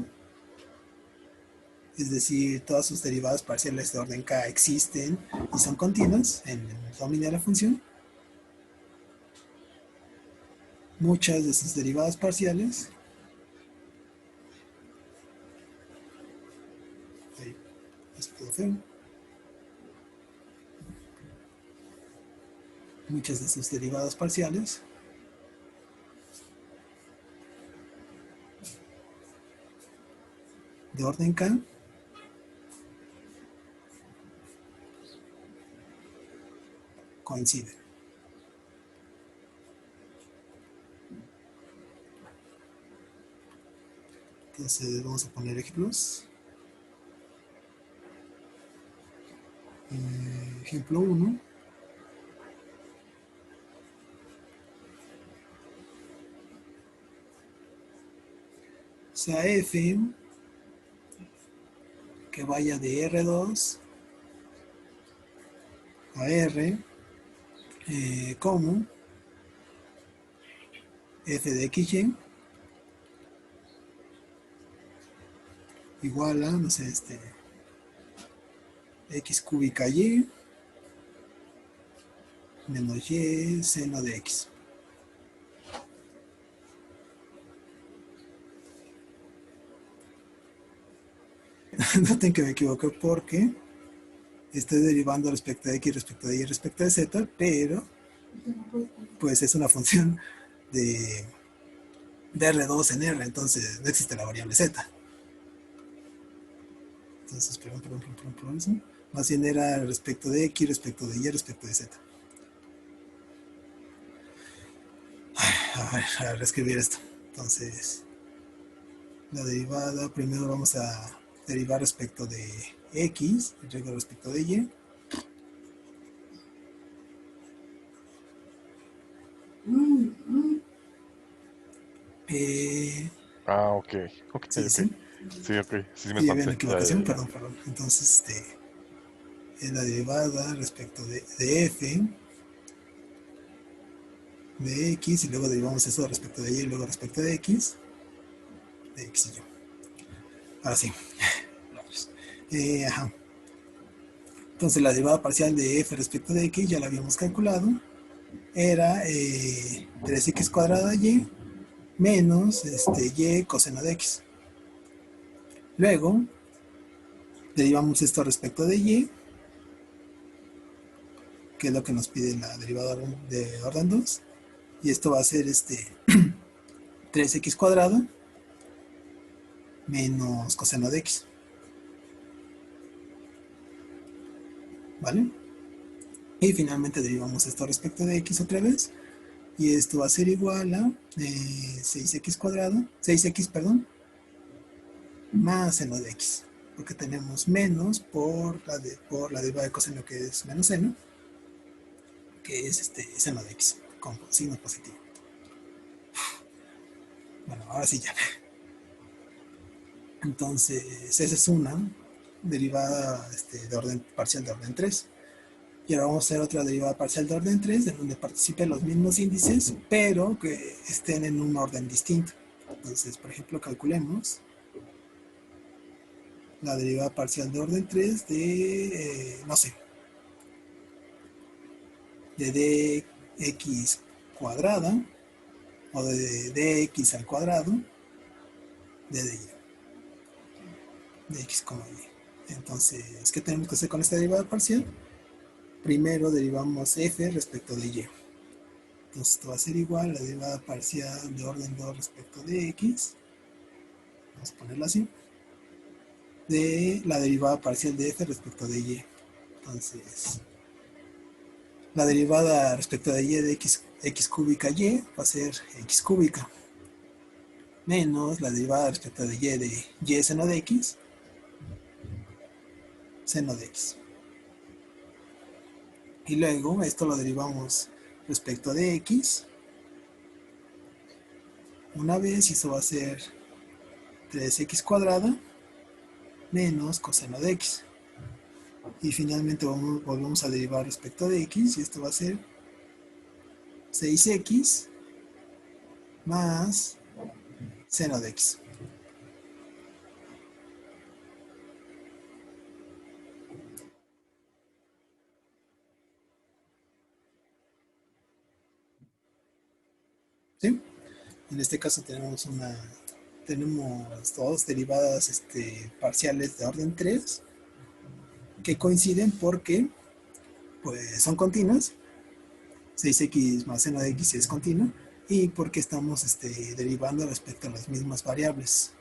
es decir, todas sus derivadas parciales de orden k existen y son continuas en el dominio de la función, muchas de sus derivadas parciales ahí, esto quedó feo. Muchas de sus derivadas parciales de orden k coinciden. Entonces vamos a poner ejemplos. Ejemplo 1. Sea f que vaya de R2 a R como f de xy igual a, no sé, x cúbica y menos y seno de x. Noten que me equivoqué porque estoy derivando respecto de x, respecto de y, respecto de z, pero pues es una función de R2 en R, entonces no existe la variable z. Entonces, perdón, eso. Más bien era respecto de x, respecto de y, respecto de z. A ver, a reescribir esto. Entonces, la derivada, primero vamos a derivar respecto de x, y luego respecto de y. Ok. Ok, Sí, ok. sí. Sí, ok. Sí, me Sí, había espanté. una equivocación, Ya. perdón. Entonces, es la derivada respecto de f de x, y luego derivamos eso respecto de y, y luego respecto de x y y. Ahora sí. Ajá. Entonces la derivada parcial de f respecto de x ya la habíamos calculado. Era 3x cuadrada y menos y coseno de x. Luego derivamos esto respecto de y, que es lo que nos pide la derivada de orden 2. Y esto va a ser 3x cuadrado menos coseno de x. ¿Vale? Y finalmente derivamos esto respecto de x otra vez. Y esto va a ser igual a 6x cuadrado, 6x, perdón, más seno de x, porque tenemos menos por la derivada de coseno, que es menos seno, que es seno de x con signo positivo. Bueno, ahora sí ya. Entonces, esa es una derivada de orden parcial de orden 3. Y ahora vamos a hacer otra derivada parcial de orden 3, en donde participen los mismos índices, pero que estén en un orden distinto. Entonces, por ejemplo, calculemos la derivada parcial de orden 3 de, no sé, de dx cuadrada, o de dx al cuadrado de dy, de x, y. Entonces, ¿qué tenemos que hacer con esta derivada parcial? Primero derivamos f respecto de y. Entonces esto va a ser igual a la derivada parcial de orden 2 respecto de x. Vamos a ponerlo así. De la derivada parcial de f respecto de y. Entonces, la derivada respecto de y de x cúbica y va a ser x cúbica. Menos la derivada respecto de y seno de x. Seno de x. Y luego esto lo derivamos respecto de x una vez, y eso va a ser 3x cuadrada menos coseno de x. Y finalmente volvemos a derivar respecto de x, y esto va a ser 6x más seno de x. ¿Sí? En este caso tenemos dos derivadas parciales de orden 3 que coinciden porque pues, son continuas. 6x más seno de x es continua, y porque estamos derivando respecto a las mismas variables,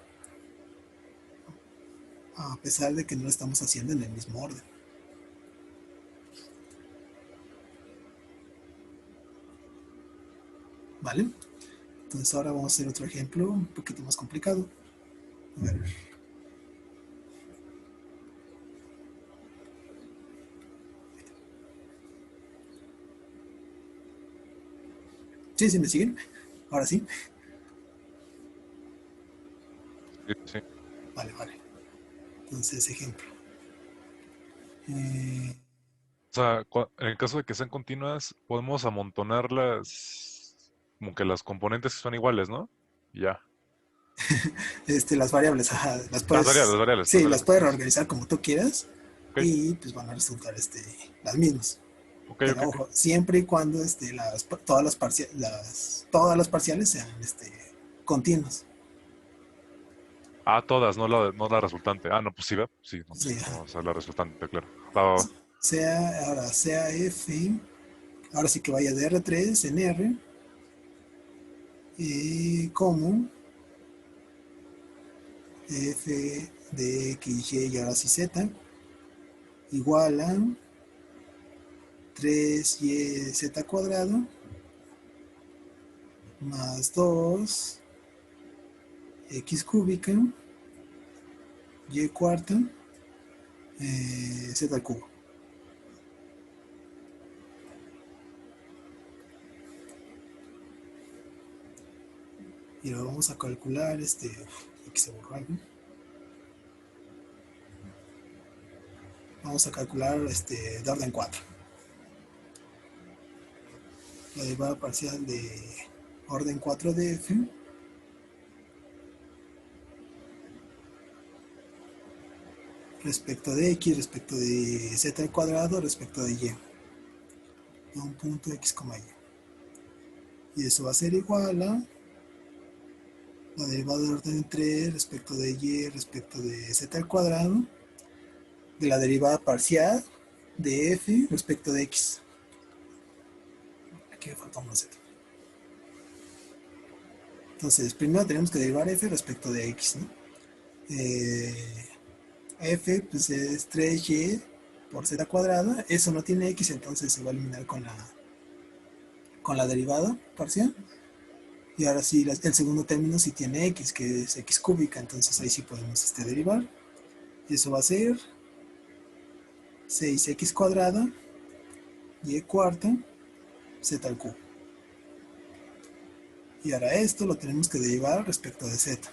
a pesar de que no lo estamos haciendo en el mismo orden. ¿Vale? Entonces ahora vamos a hacer otro ejemplo un poquito más complicado. A ver. ¿Sí, sí me siguen? Ahora sí. Sí. Vale, vale. Entonces, ejemplo. O sea, en el caso de que sean continuas, podemos amontonarlas como que las componentes son iguales, ¿no? Y ya. Las variables, ajá, Las variables, sí, las puedes sí. reorganizar como tú quieras, Ok, y pues van a resultar las mismas. ok, Pero ok. ojo, siempre y cuando todas las parciales sean continuas. Ah, todas, no la resultante. Ah, no, pues sí, ¿va? Sí, no, pues Sí, sí, ajá. vamos a la resultante, claro. Va. Sea F, ahora sí que vaya de R3 en R, como F de X, Y ahora sí Z, igual a 3YZ cuadrado más 2 X cúbica Y cuarta Z al cubo. Y lo vamos a calcular, aquí se borró algo. Vamos a calcular de orden 4. La derivada parcial de orden 4 de F respecto de X, respecto de Z al cuadrado, respecto de Y. A un punto X, Y. Y eso va a ser igual a la derivada de orden 3 respecto de Y, respecto de Z al cuadrado, de la derivada parcial de F respecto de X. Aquí me falta una Z. Entonces, primero tenemos que derivar F respecto de X, ¿no? F pues es 3Y por Z cuadrada. Eso no tiene X, entonces se va a eliminar con la derivada parcial. Y ahora sí, el segundo término sí tiene x, que es x cúbica, entonces ahí sí podemos derivar. Eso va a ser 6x cuadrada y cuarta z al cubo. Y ahora esto lo tenemos que derivar respecto de z.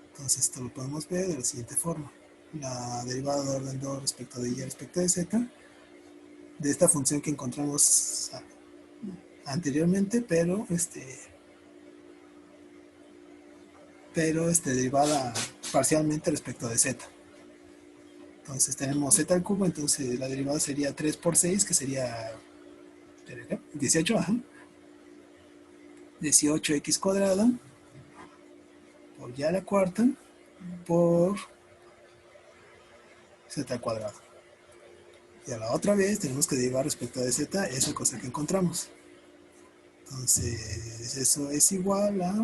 Entonces esto lo podemos ver de la siguiente forma. La derivada de orden 2 respecto de y respecto de z, de esta función que encontramos anteriormente, pero derivada parcialmente respecto de z. Entonces tenemos z al cubo, entonces la derivada sería 3 por 6, que sería 18, ajá. 18x cuadrada por y a la cuarta por z al cuadrado. Y a la otra vez tenemos que derivar respecto de z esa cosa que encontramos. Entonces eso es igual a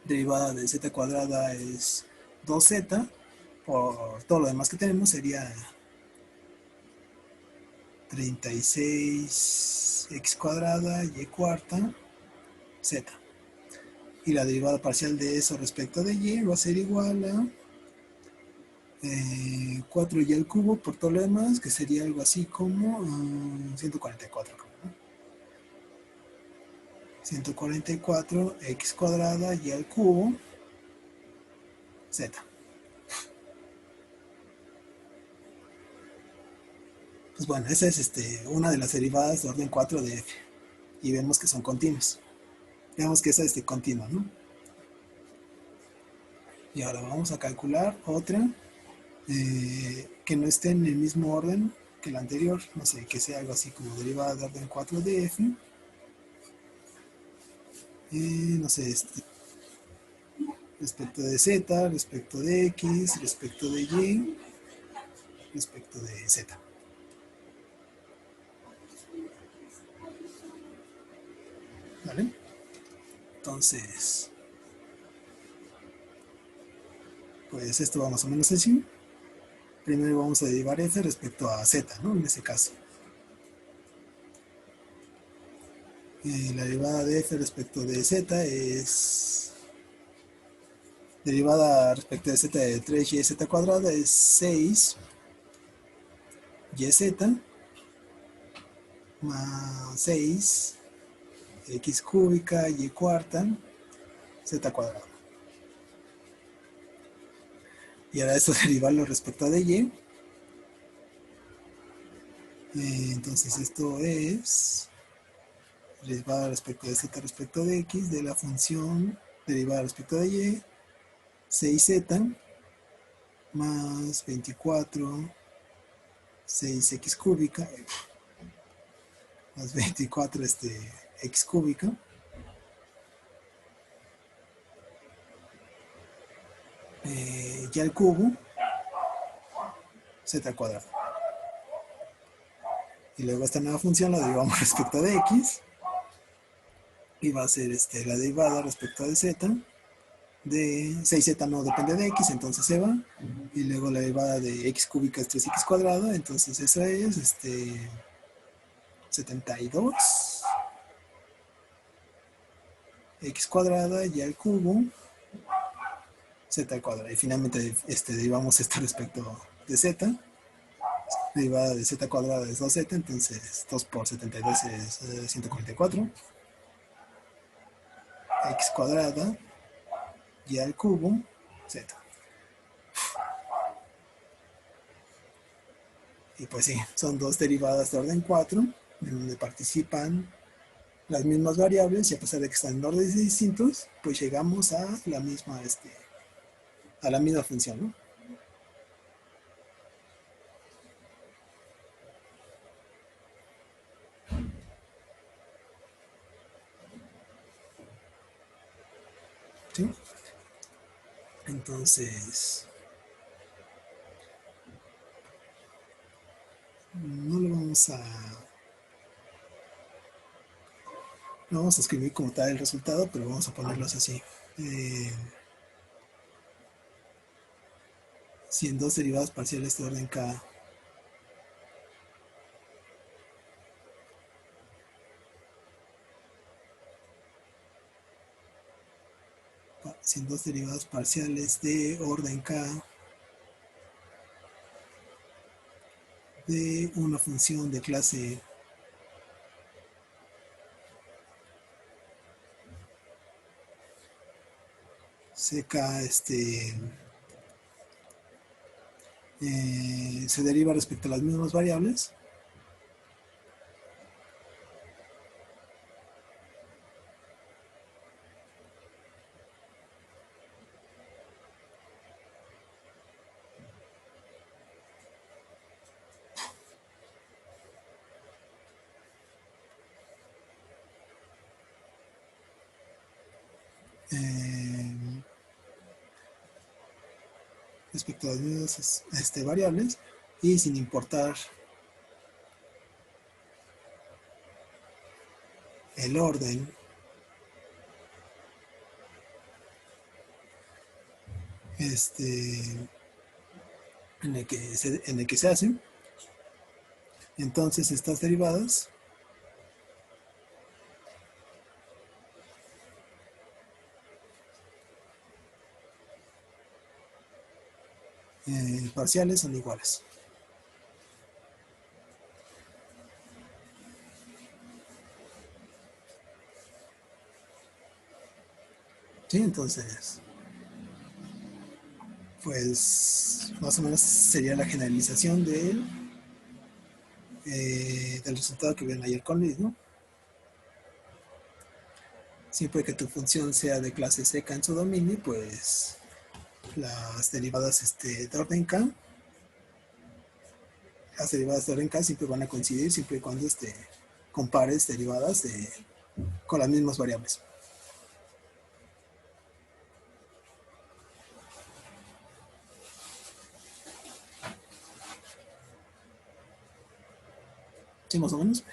derivada de z cuadrada es 2z por todo lo demás que tenemos sería 36x cuadrada y cuarta z. Y la derivada parcial de eso respecto de y va a ser igual a 4y al cubo por todo lo demás, que sería algo así como 144. 144 x cuadrada y al cubo z. Pues bueno, esa es una de las derivadas de orden 4 de f. Y vemos que son continuas. Vemos que esa es continua, ¿no? Y ahora vamos a calcular otra que no esté en el mismo orden que la anterior. No sé, que sea algo así como derivada de orden 4 de f. No sé, respecto de z, respecto de x, respecto de y, respecto de z. ¿Vale? Entonces, pues esto va más o menos así. Primero vamos a derivar f respecto a z, ¿no? En este caso. La derivada de f respecto de z es... Derivada respecto de z de 3yz cuadrada es 6 yz más 6 x cúbica y cuarta z cuadrada. Y ahora esto derivarlo respecto de y. Entonces esto es derivada respecto de z respecto de x de la función derivada respecto de y 6z más 24 6x cúbica más 24 x cúbica y al cubo z al cuadrado. Y luego esta nueva función la derivamos respecto de x y va a ser la derivada respecto de z de 6z no depende de x, entonces se va, y luego la derivada de x cúbica es 3x cuadrado, entonces eso es 72 x cuadrada y al cubo z al cuadrado. Y finalmente derivamos esto respecto de z. Derivada de z cuadrada es 2z, entonces 2 por 72 es 144 x cuadrada y al cubo z. Y pues sí, son dos derivadas de orden 4 en donde participan las mismas variables, y a pesar de que están en órdenes distintos, pues llegamos a la misma función, ¿no? ¿Sí? Entonces, no lo vamos a escribir como tal el resultado, pero vamos a ponerlos así. Si en dos derivadas parciales de orden k sin dos derivadas parciales de orden K de una función de clase CK se deriva respecto a las mismas variables. Respecto a las mismas variables y sin importar el orden en el que se hacen. Entonces estas derivadas parciales son iguales. Sí, entonces, pues más o menos sería la generalización del resultado que vieron ayer con Luis, ¿no? Siempre que tu función sea de clase seca en su dominio, pues las derivadas de orden K, las derivadas de orden K siempre van a coincidir siempre y cuando compares derivadas con las mismas variables. Sí, más o menos.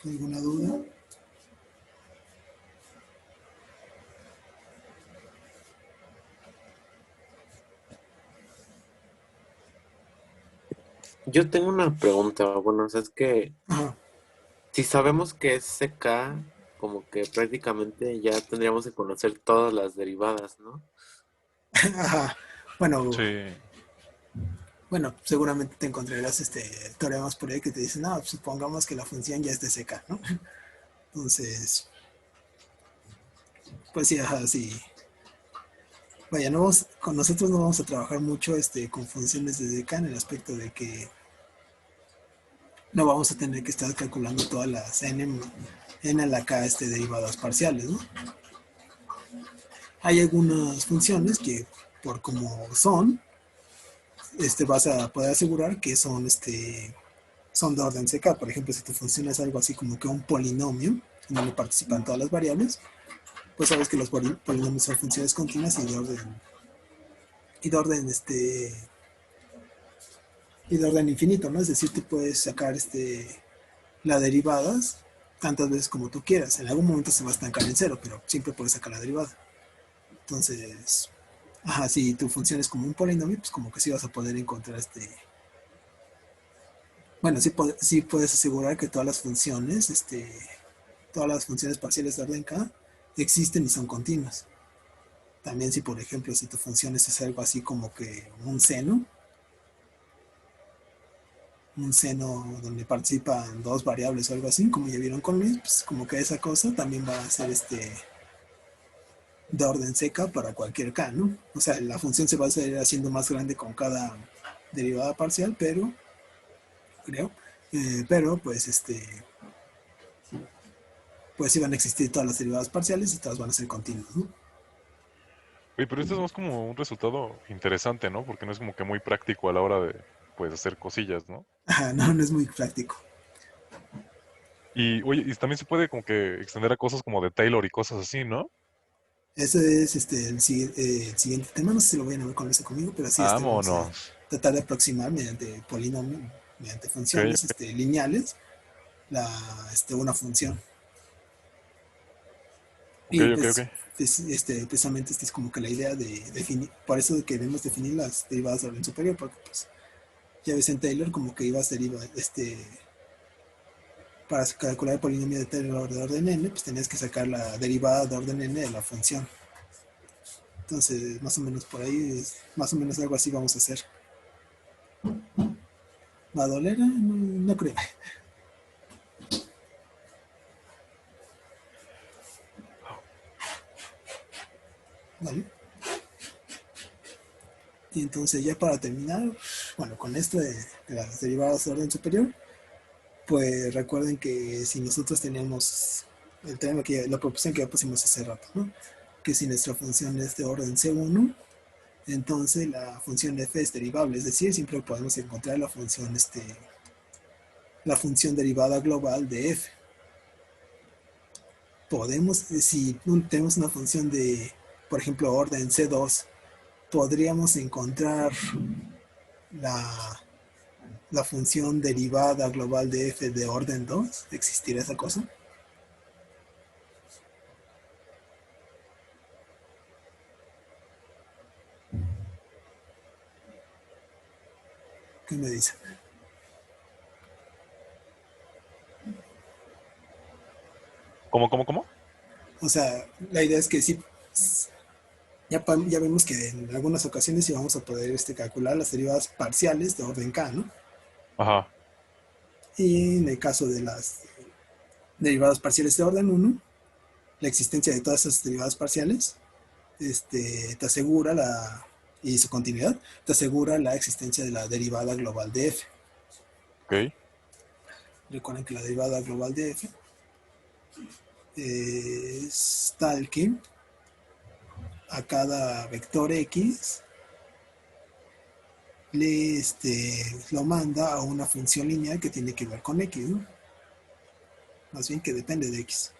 ¿Alguna duda? Yo tengo una pregunta. Bueno, o sea, es que Ajá. si sabemos que es CK, como que prácticamente ya tendríamos que conocer todas las derivadas, ¿no? Ajá. Bueno, Sí. bueno, seguramente te encontrarás teoremas por ahí que te dicen, no, supongamos que la función ya es de CK, ¿no? Entonces, pues sí, ajá, sí. Vaya, con nosotros no vamos a trabajar mucho con funciones de CK en el aspecto de que no vamos a tener que estar calculando todas las n a la k derivadas parciales, ¿no? Hay algunas funciones que, por como son, vas a poder asegurar que son de orden CK. Por ejemplo, si tu función es algo así como que un polinomio, en donde participan todas las variables, pues sabes que los polinomios son funciones continuas y de orden y de orden infinito, ¿no? Es decir, tú puedes sacar las derivadas tantas veces como tú quieras. En algún momento se va a estancar en cero, pero siempre puedes sacar la derivada. Entonces, ajá, si tu función es como un polinomio, pues como que sí vas a poder encontrar bueno, sí puedes asegurar que todas las funciones parciales de orden K existen y son continuas. También si, por ejemplo, si tu función es algo así como que un seno donde participan dos variables o algo así, como ya vieron con Luis, pues como que esa cosa también va a ser de orden seca para cualquier K, ¿no? O sea, la función se va a seguir haciendo más grande con cada derivada parcial, pero pues pues sí van a existir todas las derivadas parciales y todas van a ser continuas, ¿no? Oye, pero esto es más como un resultado interesante, ¿no? Porque no es como que muy práctico a la hora de, pues, hacer cosillas, ¿no? Ajá, no es muy práctico. Y, oye, y también se puede como que extender a cosas como de Taylor y cosas así, ¿no? Ese es el siguiente tema, no sé si lo vayan a ver con eso conmigo, pero sí vamos a Vámonos. tratar de aproximar mediante polinomio, mediante Ok, funciones lineales, una función. ok, Y ok, ok. precisamente esta es como que la idea de definir, por eso que debemos definir las derivadas de orden superior, porque pues Ya ves en Taylor como que ibas derivar, para calcular el polinomio de Taylor de orden n, pues tenías que sacar la derivada de orden n de la función. Entonces, más o menos por ahí, más o menos algo así vamos a hacer. ¿Va a doler? No, no creo. Vale. Y entonces ya para terminar, bueno, con esto de las derivadas de orden superior, pues recuerden que si nosotros teníamos el tema que la proposición que ya pusimos hace rato, ¿no? Que si nuestra función es de orden C1, entonces la función f es derivable, es decir, siempre podemos encontrar la función derivada global de f. Podemos, si tenemos una función de, por ejemplo, orden C2, podríamos encontrar la, la función derivada global de f de orden 2. ¿Existirá esa cosa? ¿Qué me dice? ¿Cómo? O sea, la idea es que sí, ya vemos que en algunas ocasiones sí vamos a poder calcular las derivadas parciales de orden K, ¿no? Ajá. Y en el caso de las derivadas parciales de orden 1, la existencia de todas esas derivadas parciales te asegura y su continuidad te asegura la existencia de la derivada global de f. Ok. Recuerden que la derivada global de f es tal que a cada vector x lo manda a una función lineal que tiene que ver con x, ¿no? Más bien que depende de x.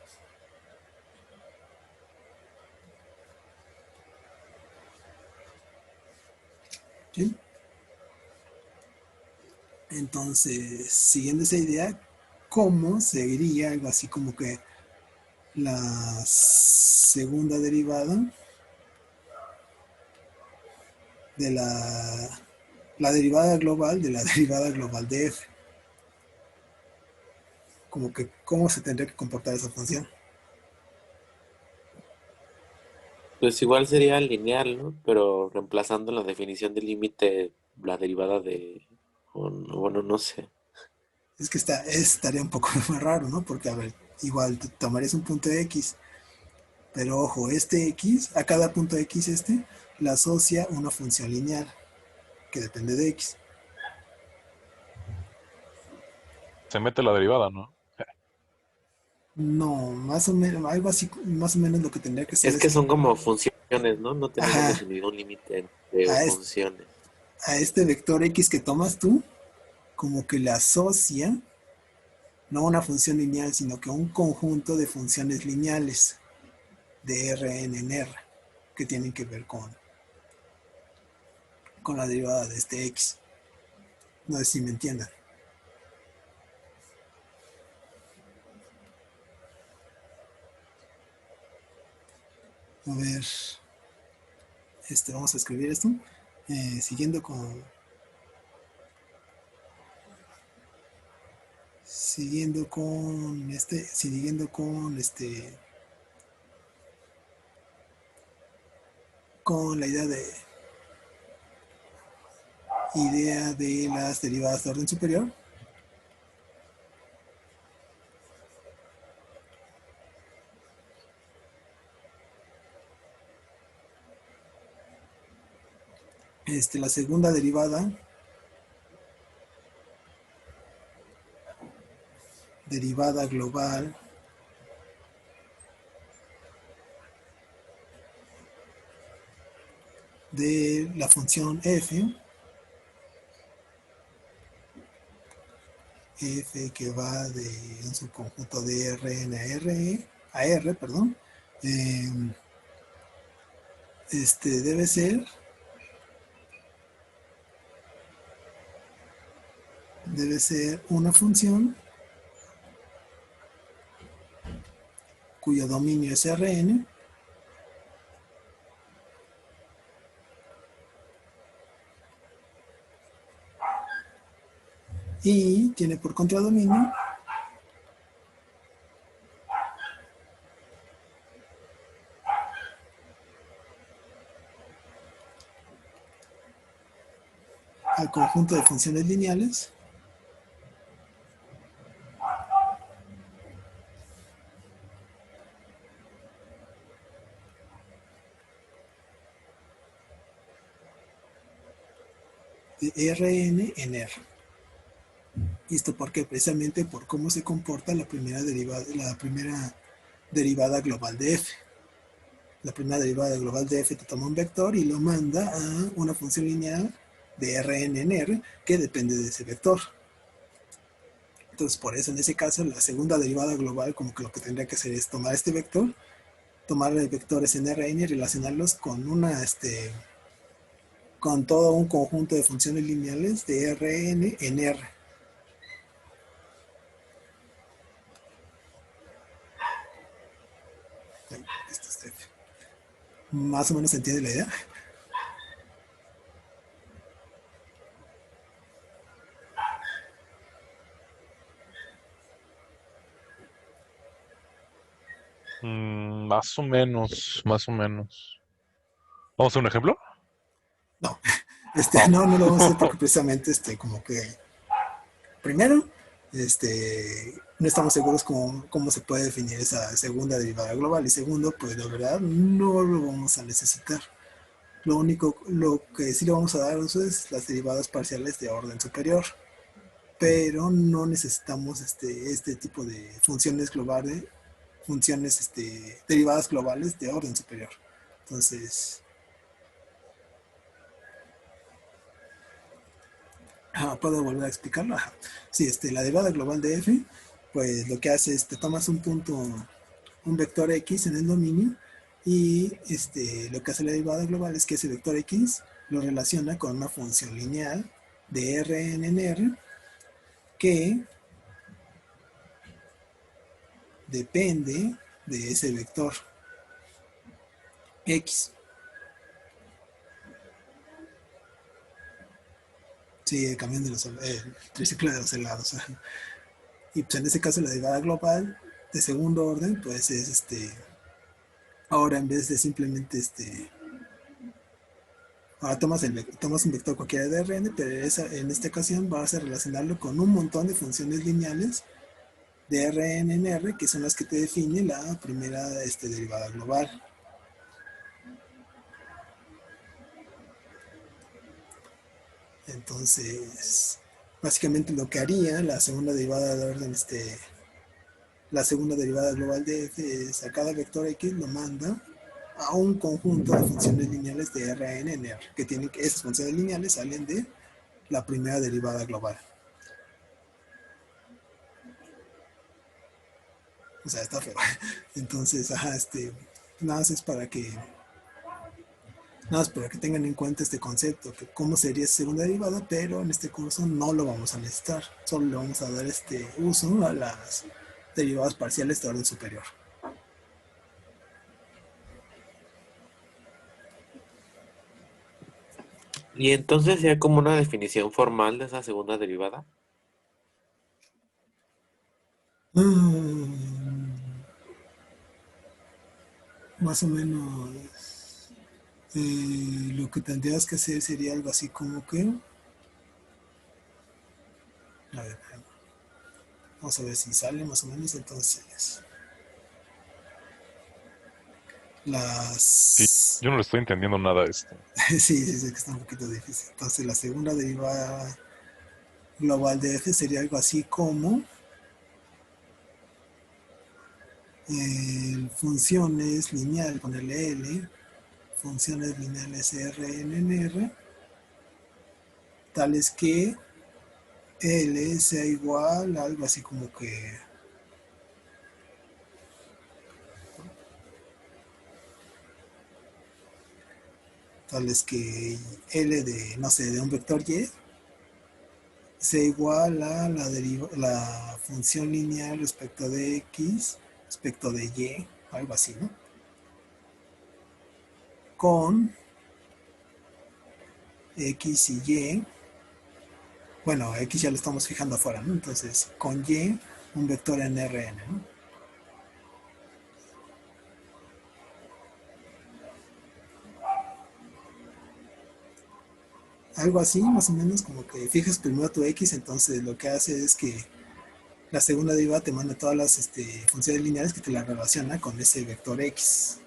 ¿Sí? Entonces, siguiendo esa idea, ¿cómo seguiría algo así como que la segunda derivada de la derivada global de la derivada global de f? Como que, ¿cómo se tendría que comportar esa función? Pues igual sería lineal, ¿no? Pero reemplazando la definición del límite, la derivada de... Bueno, no sé. Es que estaría un poco más raro, ¿no? Porque, a ver, igual tomarías un punto de x, pero ojo, x, a cada punto x le asocia una función lineal que depende de x. Se mete la derivada, ¿no? No, más o menos, algo así, más o menos lo que tendría que ser Es es que que, son como funciones, ¿no? No tenemos ajá, definido un límite de a este, funciones. a este vector x que tomas tú, como que le asocia no una función lineal, sino que un conjunto de funciones lineales de Rn en R, que tienen que ver con la derivada de este x. No sé si me entiendan. A ver, vamos a escribir esto. Siguiendo con con la idea de las derivadas de orden superior. La segunda derivada global de la función f que va de un subconjunto de Rn a R, perdón, debe ser una función cuyo dominio es Rn y tiene por contradominio al conjunto de funciones lineales de Rn en R. ¿Y esto por qué? Precisamente por cómo se comporta la primera derivada global de f. La primera derivada global de f te toma un vector y lo manda a una función lineal de Rn en R que depende de ese vector. Entonces, por eso en ese caso la segunda derivada global como que lo que tendría que hacer es tomar este vector, tomar vectores en Rn y relacionarlos con con todo un conjunto de funciones lineales de Rn en R. Más o menos se entiende la idea. Más o menos, más o menos. ¿Vamos a hacer un ejemplo? No, no lo vamos a hacer porque precisamente como que primero, no estamos seguros cómo se puede definir esa segunda derivada global y segundo, pues la verdad no lo vamos a necesitar. Lo que sí le vamos a dar uso es las derivadas parciales de orden superior, pero no necesitamos este tipo de funciones globales, derivadas globales de orden superior. Entonces, ¿puedo volver a explicarlo? Sí, la derivada global de f, pues lo que hace es te tomas un punto, un vector x en el dominio y lo que hace la derivada global es que ese vector x lo relaciona con una función lineal de Rn en R que depende de ese vector x. Sí, cambiando el triciclo de los helados. Y pues en ese caso la derivada global de segundo orden pues es ahora en vez de simplemente ahora tomas un vector cualquiera de Rn, pero en esta ocasión vas a relacionarlo con un montón de funciones lineales de Rn en R, que son las que te define la primera derivada global. Entonces, básicamente lo que haría la segunda derivada de orden, la segunda derivada global de f es a cada vector x lo manda a un conjunto de funciones lineales de Rn en R, que tienen que esas funciones lineales salen de la primera derivada global. O sea, está feo. Entonces, nada más es nada más para que tengan en cuenta este concepto, que cómo sería esa segunda derivada, pero en este curso no lo vamos a necesitar. Solo le vamos a dar uso a las derivadas parciales de orden superior. Y entonces sería como una definición formal de esa segunda derivada. Más o menos lo que tendrías que hacer sería algo así como que... A ver, vamos a ver si sale más o menos entonces. Sí, yo no le estoy entendiendo nada a esto. Sí, sé que está un poquito difícil. Entonces la segunda derivada global de f sería algo así como funciones lineales, ponerle L, funciones lineales Rn en R, tales que L sea igual a algo así como que tales que L de, no sé, de un vector Y sea igual a la función lineal respecto de X, respecto de Y, algo así, ¿no? Con X y Y Bueno, X ya lo estamos fijando afuera, ¿no? Entonces, con Y, un vector en Rn, ¿no? Algo así, más o menos, como que fijas primero tu X, entonces lo que hace es que la segunda derivada te manda todas las funciones lineales que te la relaciona con ese vector X.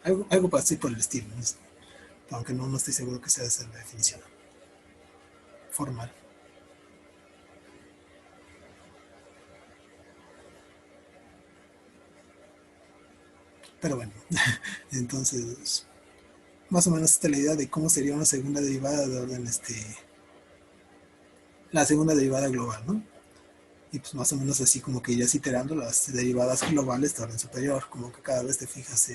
Algo así por el estilo, ¿no? Aunque no estoy seguro que sea esa la definición formal. Pero bueno, entonces, más o menos esta es la idea de cómo sería una segunda derivada de orden, la segunda derivada global, ¿no? Y pues más o menos así como que irías iterando las derivadas globales de orden superior, como que cada vez te fijas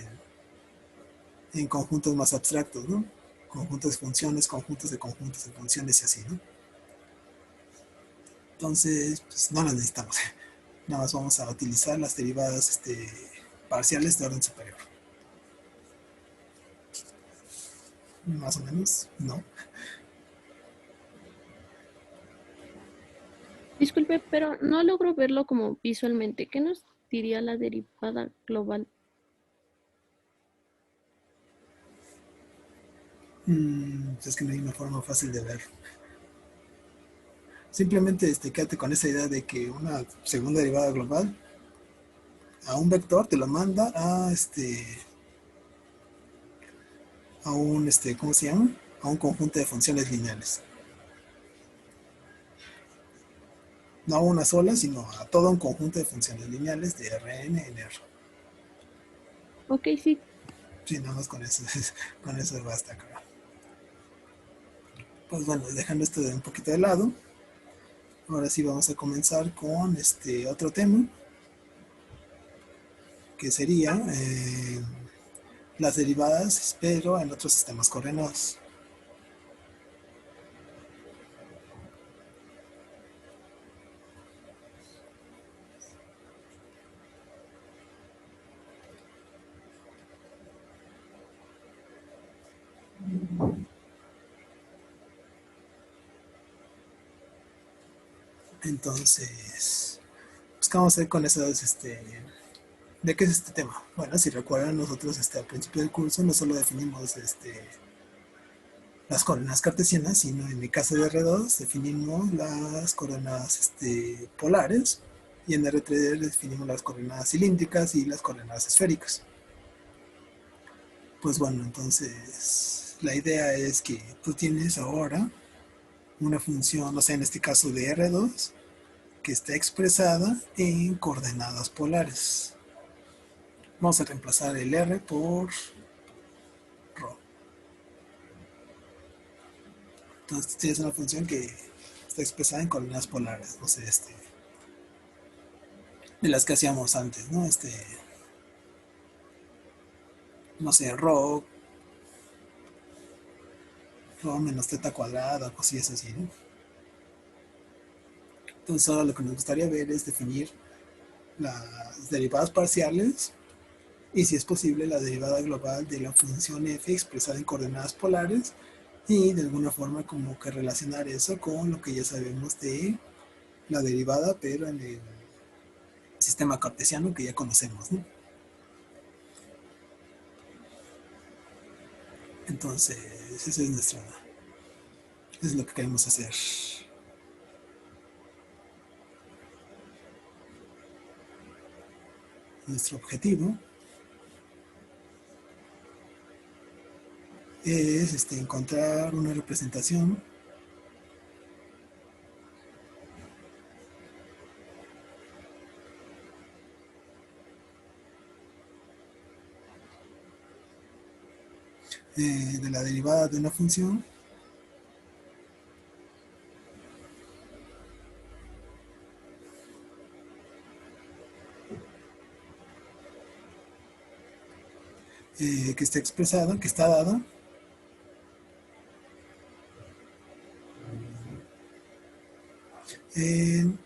en conjuntos más abstractos, ¿no? Conjuntos de funciones, conjuntos de funciones y así, ¿no? Entonces, pues no las necesitamos. Nada más vamos a utilizar las derivadas parciales de orden superior. Más o menos, ¿no? Disculpe, pero no logro verlo como visualmente. ¿Qué nos diría la derivada global? Es que no hay una forma fácil de ver. Simplemente quédate con esa idea de que una segunda derivada global a un vector te lo manda a un ¿cómo se llama? A un conjunto de funciones lineales. No a una sola, sino a todo un conjunto de funciones lineales de Rn en R. Ok, sí. Sí, nada más con eso, con eso basta, creo. Pues bueno, dejando esto de un poquito de lado, ahora sí vamos a comenzar con otro tema, que sería las derivadas, pero en otros sistemas coordenados. Entonces, pues, ¿qué vamos a hacer con esas, ¿de qué es este tema? Bueno, si recuerdan, nosotros al principio del curso no solo definimos las coordenadas cartesianas, sino en el caso de R2 definimos las coordenadas polares y en R3 definimos las coordenadas cilíndricas y las coordenadas esféricas. Pues bueno, entonces la idea es que tú tienes ahora una función, o sea, en este caso de R2, que está expresada en coordenadas polares. Vamos a reemplazar el R por ρ. Entonces tienes una función que está expresada en coordenadas polares, no sé, de las que hacíamos antes, ¿no? No sé, ρ menos teta cuadrada, cosillas así, ¿no? Entonces ahora lo que nos gustaría ver es definir las derivadas parciales y si es posible la derivada global de la función f expresada en coordenadas polares y de alguna forma como que relacionar eso con lo que ya sabemos de la derivada pero en el sistema cartesiano que ya conocemos, ¿no? Entonces eso es lo que queremos hacer. Nuestro objetivo es encontrar una representación de la derivada de una función que está expresada, que está dada en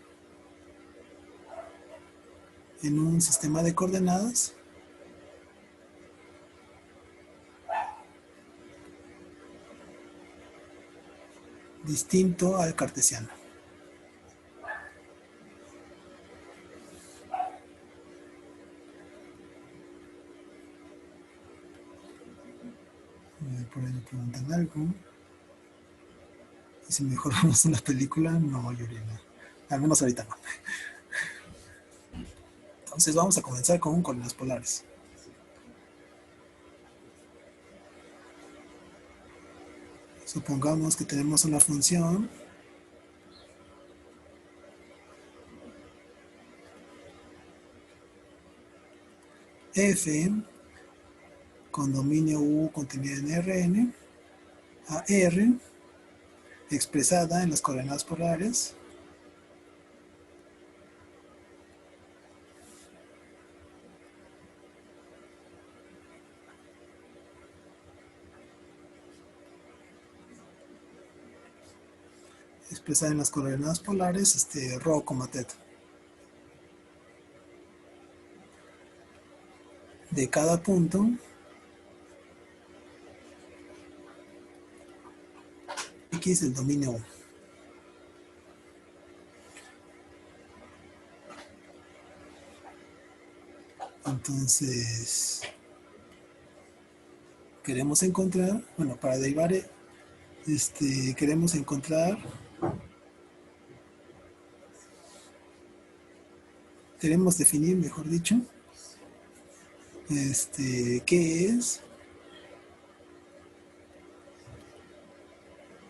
un sistema de coordenadas distinto al cartesiano. Por ahí me preguntan algo. Y si mejor vemos una película, no, Yurina. Al menos ahorita no. Entonces vamos a comenzar con coordenadas polares. Supongamos que tenemos una función f con dominio U contenido en Rn a R expresada en las coordenadas polares rho, teta. De cada punto X del dominio U. Entonces, queremos encontrar, bueno, para derivar, queremos encontrar, queremos definir, mejor dicho, qué es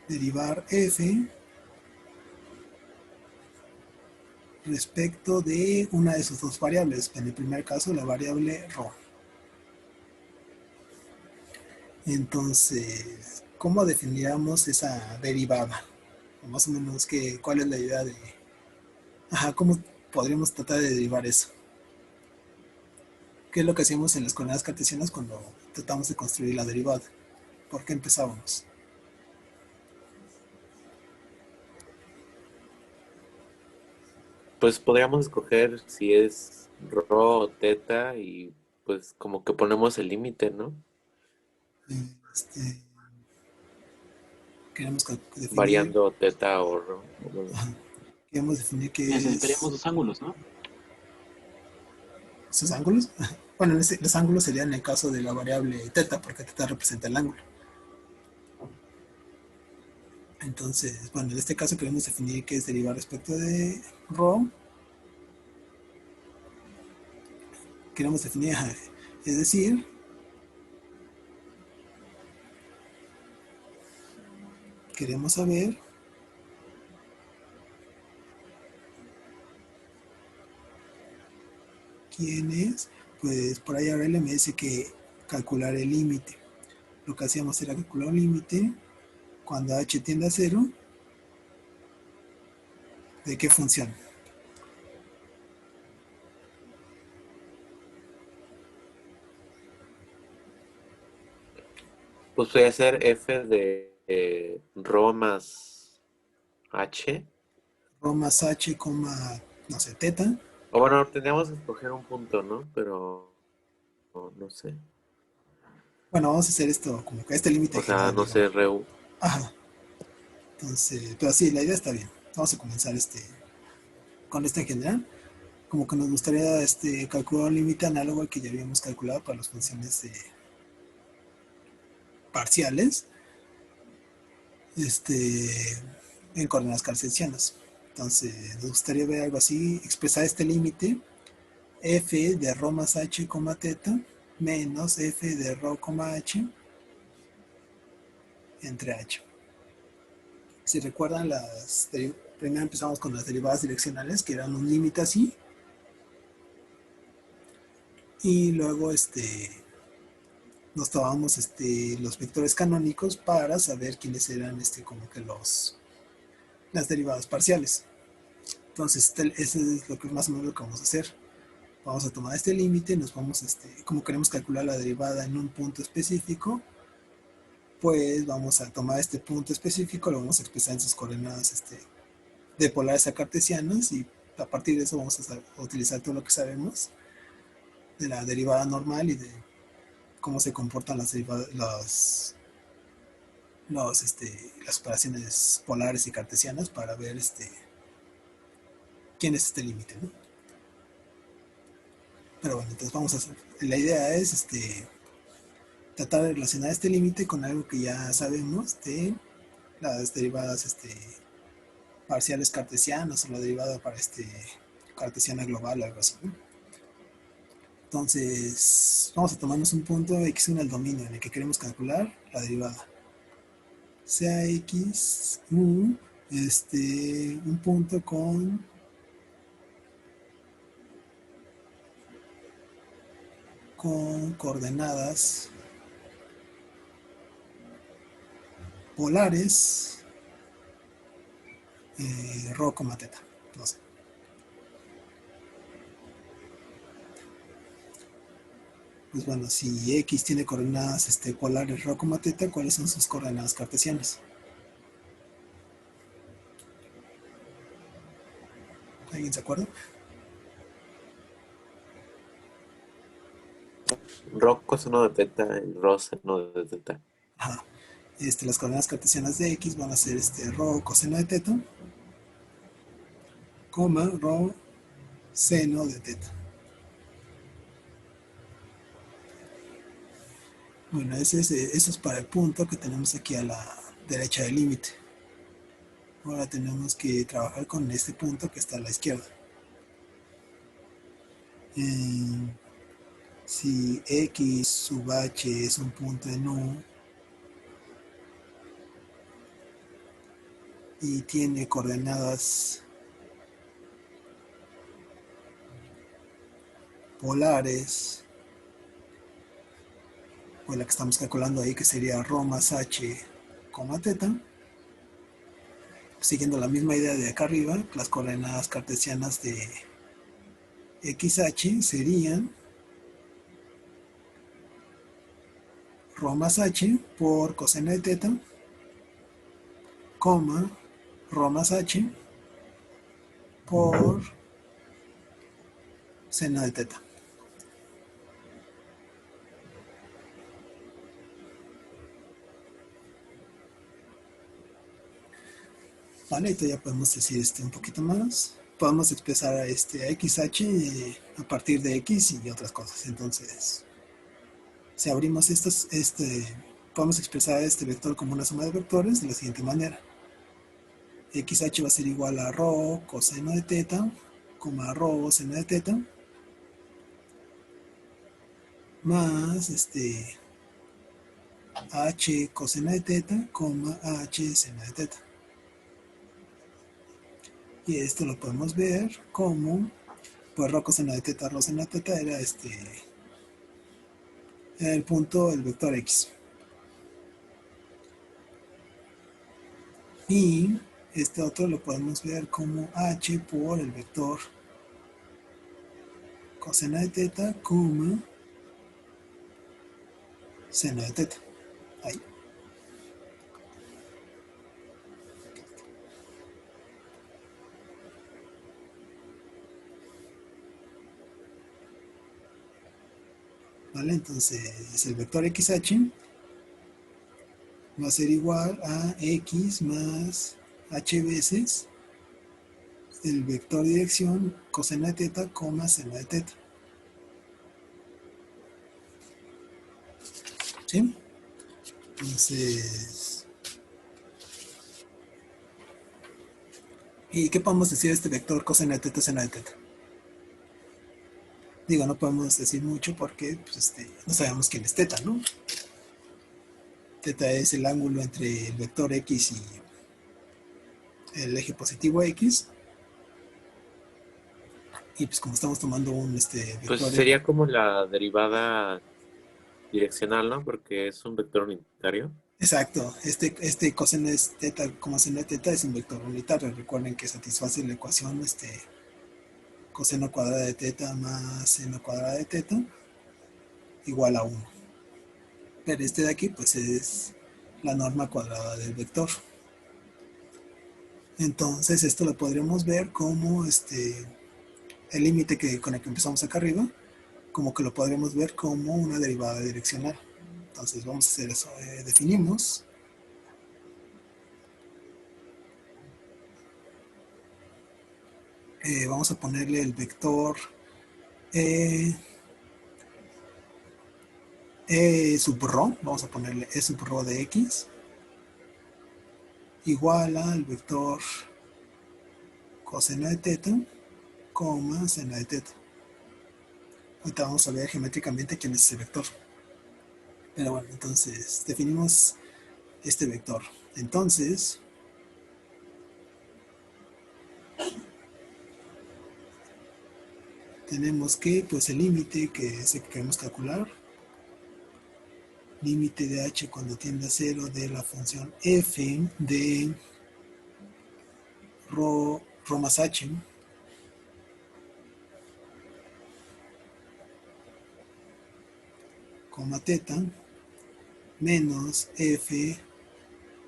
derivar f respecto de una de sus dos variables, en el primer caso la variable rho. Entonces, ¿cómo definiríamos esa derivada? O más o menos, ¿cuál es la idea de... ¿cómo podríamos tratar de derivar eso? ¿Qué es lo que hacíamos en las coordenadas cartesianas cuando tratamos de construir la derivada? ¿Por qué empezábamos? Pues podríamos escoger si es rho o teta y pues como que ponemos el límite, ¿no? Queremos definir... Variando teta o rho. Queremos definir qué Necesitaríamos dos ángulos, ¿no? ¿Esos ángulos? Bueno, los ángulos serían en el caso de la variable teta, porque teta representa el ángulo. Entonces, bueno, en este caso queremos definir qué es derivar respecto de rho. Queremos definir, es decir, queremos saber quién es. Pues por ahí ahora me dice que calcular el límite. Lo que hacíamos era calcular un límite cuando h tiende a 0, ¿de qué función? Pues voy a hacer f de rho más h. Rho más h, no sé, teta. O bueno, tendríamos que escoger un punto, ¿no? Pero no sé. Bueno, vamos a hacer esto como que este límite. O sea, no sé, reu. Ajá. Entonces, pero sí, la idea está bien. Vamos a comenzar con en general. Como que nos gustaría calcular un límite análogo al que ya habíamos calculado para las funciones parciales en coordenadas cartesianas. Entonces, nos gustaría ver algo así, expresar este límite f de rho más h, teta menos f de rho, h entre h. Si recuerdan, primero empezamos con las derivadas direccionales, que eran un límite así, y luego nos tomamos los vectores canónicos para saber quiénes eran como que las derivadas parciales. Entonces, eso es lo que más o menos lo que vamos a hacer. Vamos a tomar este límite, nos vamos como queremos calcular la derivada en un punto específico, pues vamos a tomar este punto específico, lo vamos a expresar en sus coordenadas de polares a cartesianas, y a partir de eso vamos a utilizar todo lo que sabemos de la derivada normal y de cómo se comportan las las operaciones polares y cartesianas para ver quién es este límite, ¿no? Pero bueno, entonces vamos a hacer. La idea es tratar de relacionar este límite con algo que ya sabemos de las derivadas parciales cartesianas o la derivada para cartesiana global o algo así, ¿no? Entonces, vamos a tomarnos un punto x en el dominio en el que queremos calcular la derivada. Sea x un punto con coordenadas polares rho, teta. No sé. Pues bueno, si x tiene coordenadas polares rho, teta, ¿cuáles son sus coordenadas cartesianas? ¿Alguien se acuerda? Rho coseno de teta y rho seno de teta. Ajá. Las coordenadas cartesianas de x van a ser rho coseno de teta, coma, rho seno de teta. Bueno, eso es para el punto que tenemos aquí a la derecha del límite. Ahora tenemos que trabajar con este punto que está a la izquierda. Si x sub h es un punto en U y tiene coordenadas polares, o la que estamos calculando ahí, que sería rho más h, teta, siguiendo la misma idea de acá arriba, las coordenadas cartesianas de xh serían rho más h por coseno de teta, coma, rho más h por seno de teta. Vale, entonces ya podemos decir un poquito más. Podemos expresar a xh a partir de x y otras cosas. Entonces, si abrimos podemos expresar este vector como una suma de vectores de la siguiente manera. xh va a ser igual a rho coseno de teta, rho seno de teta, más h coseno de teta, h seno de teta. Y esto lo podemos ver como, pues rho coseno de teta, rho seno de teta era el punto, el vector x. Y este otro lo podemos ver como h por el vector coseno de teta, seno de teta. Ahí. ¿Vale? Entonces el vector xh va a ser igual a x más h veces el vector dirección coseno de teta, seno de teta. ¿Sí? Entonces, ¿y qué podemos decir de este vector coseno de teta, seno de teta? Digo, no podemos decir mucho porque pues, no sabemos quién es teta, ¿no? Teta es el ángulo entre el vector x y el eje positivo x. Y pues como estamos tomando un vector... Pues sería como la derivada direccional, ¿no? Porque es un vector unitario. Exacto. Este coseno de teta, seno de teta es un vector unitario. Recuerden que satisface la ecuación coseno cuadrada de teta más seno cuadrada de teta igual a 1. Pero de aquí pues es la norma cuadrada del vector. Entonces esto lo podríamos ver como el límite con el que empezamos acá arriba, como que lo podríamos ver como una derivada direccional. Entonces vamos a hacer eso. Definimos Vamos a ponerle el vector sub rho, vamos a ponerle E sub rho de X igual al vector coseno de teta, coma seno de teta. Ahorita vamos a ver geométricamente quién es ese vector. Pero bueno, entonces definimos este vector. Entonces, tenemos que, pues el límite que es el que queremos calcular, límite de h cuando tiende a 0 de la función f de rho más h coma teta menos f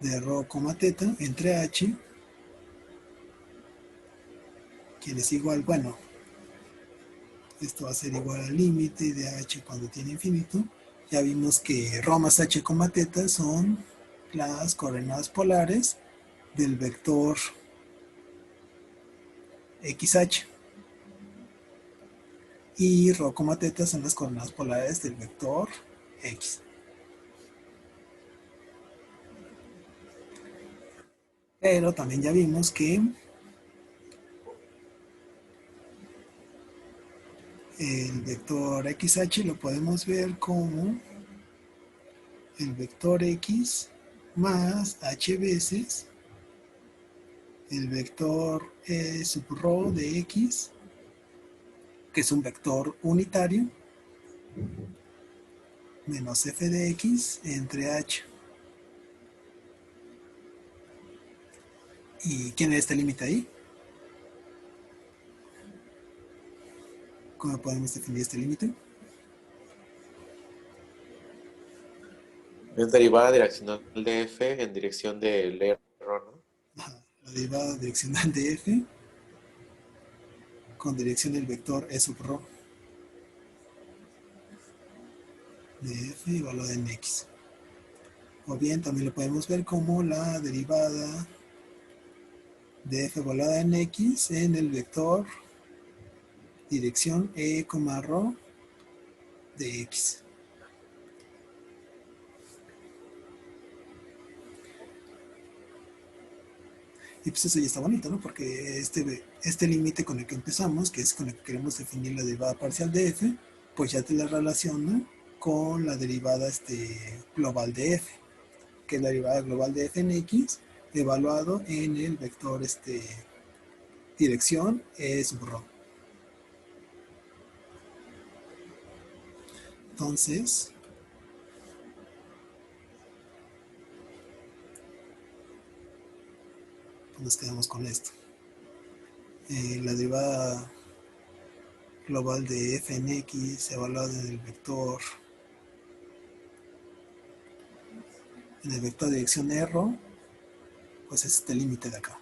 de rho, teta entre h, que es igual, bueno, esto va a ser igual al límite de h cuando tiene infinito. Ya vimos que rho más h, teta son las coordenadas polares del vector xh. Y rho, teta son las coordenadas polares del vector x. Pero también ya vimos que el vector xh lo podemos ver como el vector x más h veces el vector sub rho de x, que es un vector unitario, menos f de x entre h. ¿Y quién es este límite ahí? ¿Cómo podemos definir este límite? Es derivada direccional de f en dirección del error, ¿no? Ajá, la derivada direccional de f con dirección del vector e sub rho de f evaluada en x. O bien también lo podemos ver como la derivada de f evaluada en x en el vector dirección e, rho de x. Y pues eso ya está bonito, ¿no? Porque este límite con el que empezamos, que es con el que queremos definir la derivada parcial de f, pues ya te la relaciona con la derivada global de f, que es la derivada global de f en x, evaluado en el vector dirección e sub rho. Entonces, pues nos quedamos con esto. La derivada global de f en x evaluada en el vector dirección R, pues es este límite de acá.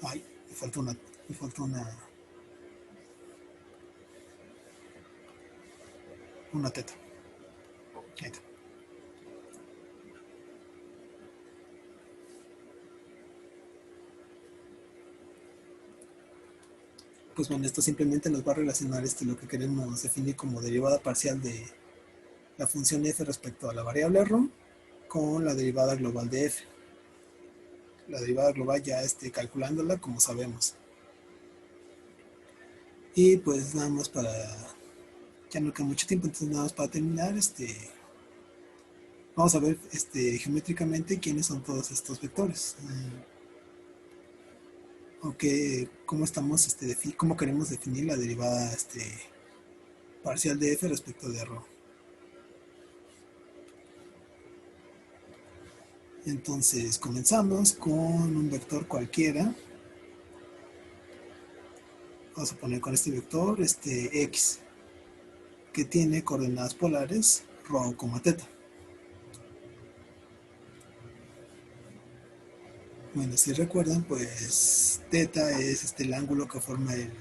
Ay, me falta una teta. Ahí está. Pues bueno, esto simplemente nos va a relacionar lo que queremos definir como derivada parcial de la función f respecto a la variable r con la derivada global de f. La derivada global ya calculándola como sabemos. Y pues nada más para... Ya no queda mucho tiempo, entonces nada más para terminar, vamos a ver geométricamente quiénes son todos estos vectores. Cómo queremos definir la derivada parcial de f respecto de rho. Entonces comenzamos con un vector cualquiera. Vamos a poner con este vector x, que tiene coordenadas polares rho, teta. Bueno, si recuerdan, pues teta es el ángulo que forma el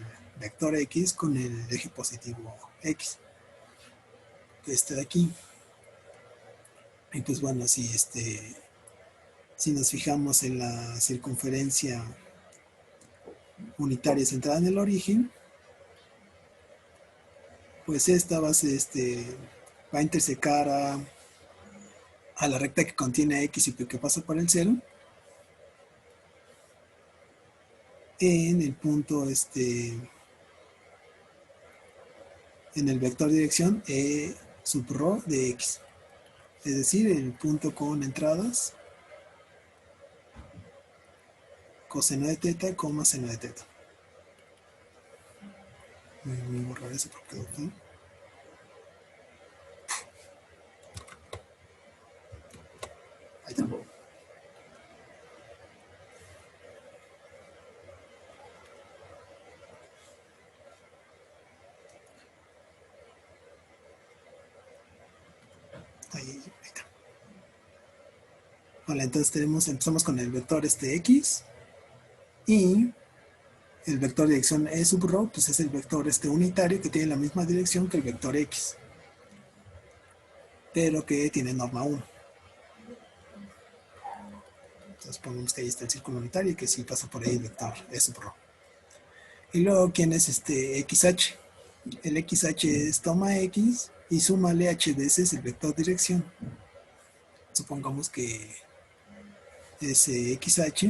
vector x con el eje positivo x, que de aquí. Y pues bueno, si nos fijamos en la circunferencia unitaria centrada en el origen, pues esta va a intersecar a la recta que contiene X y que pasa por el cero en el punto, en el vector dirección E sub rho de X. Es decir, el punto con entradas coseno de teta, seno de teta. Voy a borrar eso porque quedó feo. Ahí está. Ahí está. Vale, entonces empezamos con el vector X y el vector dirección E sub rho, pues es el vector unitario que tiene la misma dirección que el vector X, pero que tiene norma 1. Entonces ponemos que ahí está el círculo unitario y que sí pasa por ahí el vector E sub rho. Y luego, ¿quién es XH? El XH es toma X y súmale H veces el vector dirección. Supongamos que ese XH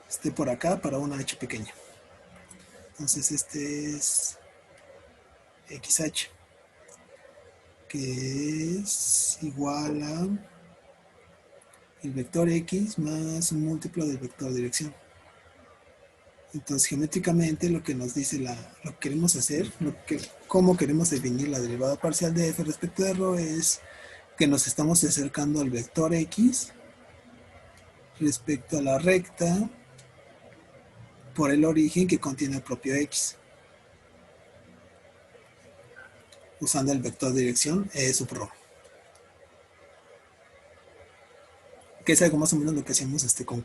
esté por acá para una H pequeña. Entonces este es XH, que es igual a el vector X más un múltiplo del vector dirección. Entonces geométricamente lo que nos dice lo que queremos hacer, cómo queremos definir la derivada parcial de f respecto de ρ es que nos estamos acercando al vector X respecto a la recta por el origen que contiene el propio X, usando el vector dirección E sub rho. Que es algo más o menos lo que hacíamos con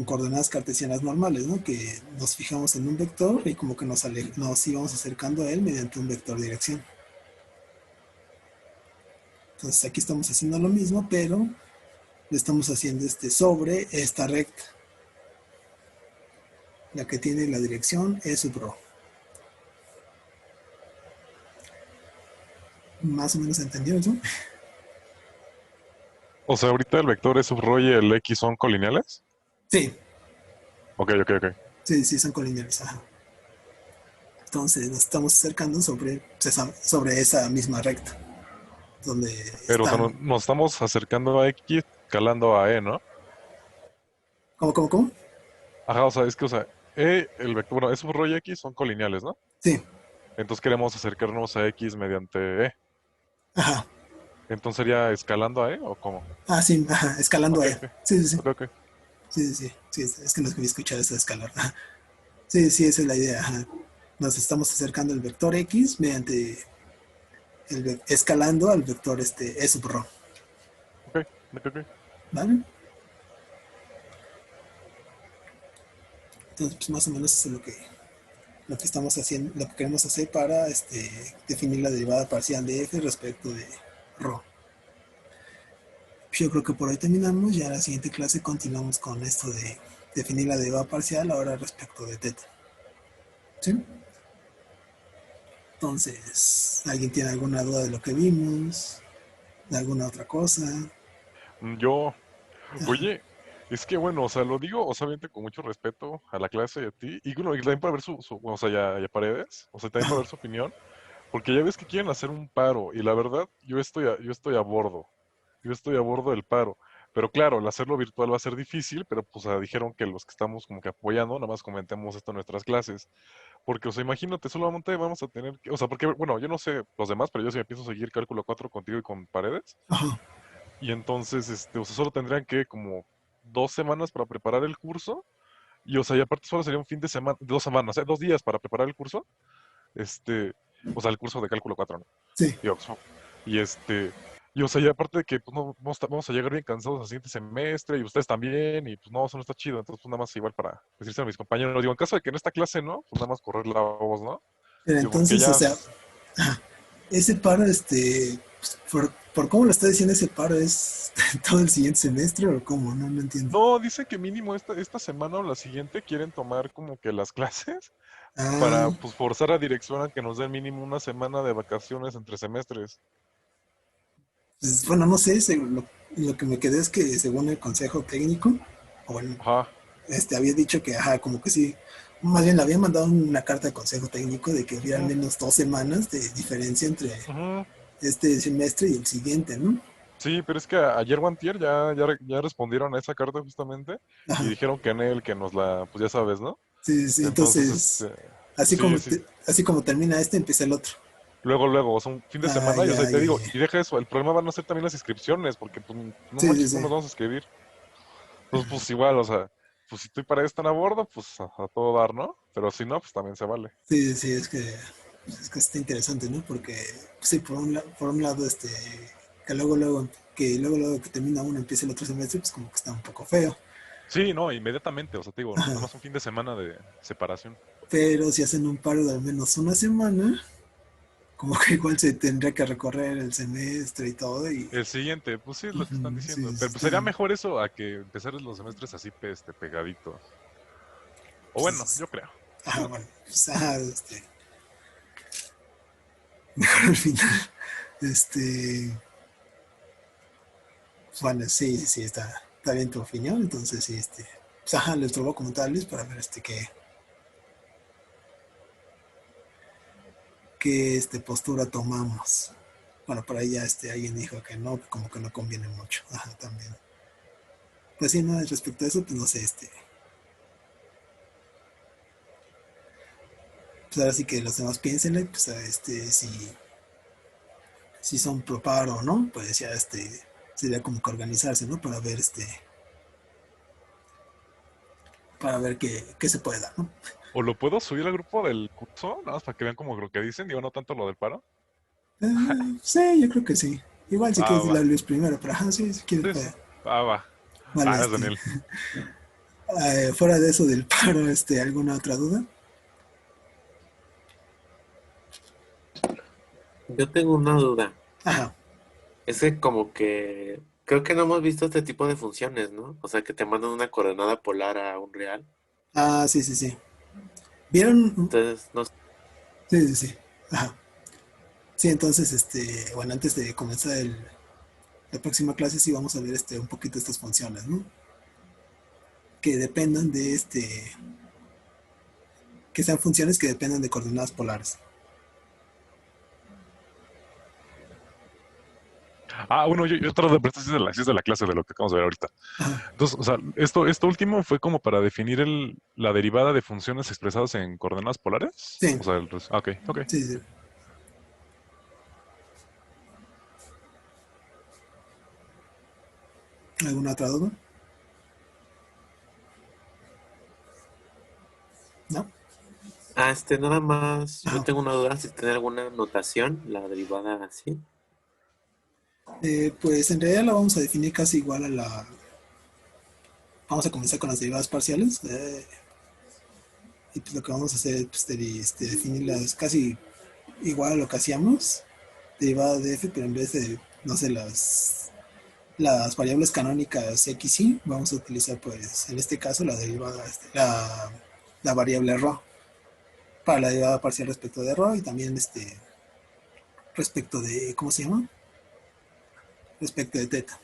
coordenadas cartesianas normales, ¿no? Que nos fijamos en un vector y como que nos íbamos acercando a él mediante un vector dirección. Entonces aquí estamos haciendo lo mismo, pero lo estamos haciendo sobre esta recta, la que tiene la dirección E sub rho. Más o menos entendido eso. O sea, ahorita el vector E sub rho y el X son colineales. Sí, Ok. sí, son colineales. Ajá. Entonces nos estamos acercando sobre esa misma recta. Donde Pero o sea, están... nos estamos acercando a X escalando a E, ¿no? ¿Cómo? Ajá, o sea, es que, o sea, el vector, bueno, E sub rho y X son colineales, ¿no? Sí, Entonces queremos acercarnos a X mediante E. ajá. Entonces sería escalando a E o cómo? Ah, sí, ajá, escalando Ok, a E. Sí. ok. Sí, es que no había escuchado eso de escalar. Ajá. Sí, esa es la idea. Ajá. Nos estamos acercando al vector X mediante escalando al vector E sub rho. Ok. ¿Vale? Entonces, pues más o menos eso es lo que estamos haciendo, lo que queremos hacer para definir la derivada parcial de f respecto de rho. Yo creo que por hoy terminamos. Ya en la siguiente clase continuamos con esto de definir la derivada parcial ahora respecto de teta. ¿Sí? Entonces, ¿alguien tiene alguna duda de lo que vimos? ¿De alguna otra cosa? Yo, Ajá. oye, es que bueno, o sea, lo digo, o sea, obviamente con mucho respeto a la clase y a ti, y bueno, y también para ver o sea, y a Paredes, o sea, también para ver su opinión, porque ya ves que quieren hacer un paro, y la verdad, yo estoy a bordo. Yo estoy a bordo del paro. Pero claro, el hacerlo virtual va a ser difícil, pero pues dijeron que los que estamos como que apoyando, nada más comentemos esto en nuestras clases. Porque, o sea, imagínate, solamente vamos a tener que, o sea, porque, bueno, yo no sé los demás, pero yo sí me empiezo a seguir cálculo 4 contigo y con Paredes. Ajá. Y entonces, o sea, solo tendrían que como 2 semanas para preparar el curso. Y, o sea, y aparte solo sería un fin de semana, 2 semanas, 2 días para preparar el curso. Este, o sea, el curso de cálculo 4, ¿no? Sí. Y Oxford. Y y o sea, y aparte de que pues, no, vamos a llegar bien cansados al siguiente semestre, y ustedes también, y pues no, eso no está chido. Entonces, pues nada más igual para decirse a mis compañeros, digo, en caso de que en esta clase no, pues nada más correr la voz, ¿no? Pero Digo, porque entonces, o ya... sea, ajá, ese paro, pues, por cómo lo está diciendo ese paro, ¿es todo el siguiente semestre o cómo? No, no entiendo. No, dice que mínimo esta semana o la siguiente quieren tomar como que las clases Ah, para pues forzar a dirección a que nos den mínimo una semana de vacaciones entre semestres. pues, bueno, no sé, lo que me quedé es que según el consejo técnico, o bueno, Ajá. había dicho que, ajá, como que sí, más bien le había mandado una carta de consejo técnico de que había al Ujú, menos 2 semanas de diferencia entre ujú. este semestre y el siguiente, ¿no? Sí, pero es que ayer o antier ya respondieron a esa carta justamente y Ajá, dijeron que en él, que nos la, pues ya sabes, ¿no? sí, sí, Entonces, entonces, sí, sí, así como termina este, empieza el otro. luego, o sea, un fin de Ah, semana, y o sea, ya, te ya, digo, ya. y deja eso, el problema van a ser también las inscripciones, porque pues, no Sí, sí, manches, ¿cómo sí. nos vamos a escribir? Entonces, pues igual, o sea, pues si estoy para estar a bordo, pues a todo dar, ¿no? Pero si no, pues también se vale. Sí, sí, es que está interesante, ¿no? Porque, pues, sí, por un lado, luego que termina uno, empieza el otro semestre, pues como que está un poco feo. Sí, no, inmediatamente, o sea, te digo, nada Ajá. más un fin de semana de separación. Pero si hacen un paro de al menos una semana, como que igual se tendría que recorrer el semestre y todo, y El siguiente, pues sí, es lo que están ujú, sí, diciendo. sí, Pero pues sería mejor eso a que empezar los semestres así, pegaditos. O bueno, pues, yo creo. ajá, bueno, pues, ajá, mejor al final, este, bueno, sí, sí, sí, está bien tu opinión, entonces sí, pues, ajá, les voy a comentarles para ver qué postura tomamos. Bueno, por ahí ya alguien dijo que no, que como que no conviene mucho, ajá, también. Pues sí, no, respecto a eso, pues no sé, pues ahora sí que los demás piénsenle, pues a si son pro paro o no, pues ya sería como que organizarse, ¿no? Para ver qué se puede dar, ¿no? O lo puedo subir al grupo del curso, nada más para que vean como lo que dicen, digo, no tanto lo del paro. Sí, yo creo que sí. Igual si Va, quieres va, dile a Luis primero, pero ajá, sí, si quieres, sí, sí. Va. vale, Ah, es Daniel. fuera de eso del paro, ¿alguna otra duda? Yo tengo una duda. Ajá, Es que como que creo que no hemos visto este tipo de funciones, ¿no? O sea, que te mandan una coordenada polar a un real. sí, sí, sí. ¿Vieron? Entonces, no sé. Sí, sí, sí. Ajá. Sí, entonces, bueno, antes de comenzar la próxima clase sí vamos a ver un poquito estas funciones, ¿no? Que dependan que sean funciones que dependan de coordenadas polares. Ah, bueno, yo trato de prestar sí es de la clase de lo que acabamos de ver ahorita. Ajá, Entonces, o sea, esto último fue como para definir la derivada de funciones expresadas en coordenadas polares. sí, O sea, ok, ok. sí, sí. ¿Alguna otra duda? ¿No? Ah, nada más. Yo Ajá. tengo una duda si tiene alguna notación, la derivada así. Pues en realidad la vamos a definir casi igual a la... Vamos a comenzar con las derivadas parciales. Y pues lo que vamos a hacer es definirlas casi igual a lo que hacíamos. Derivada de f, pero en vez de, no sé, las variables canónicas x y, vamos a utilizar, pues, en este caso, la derivada, la variable ρ, para la derivada parcial respecto de ρ y también respecto de, ¿cómo se llama? Respecto de teta.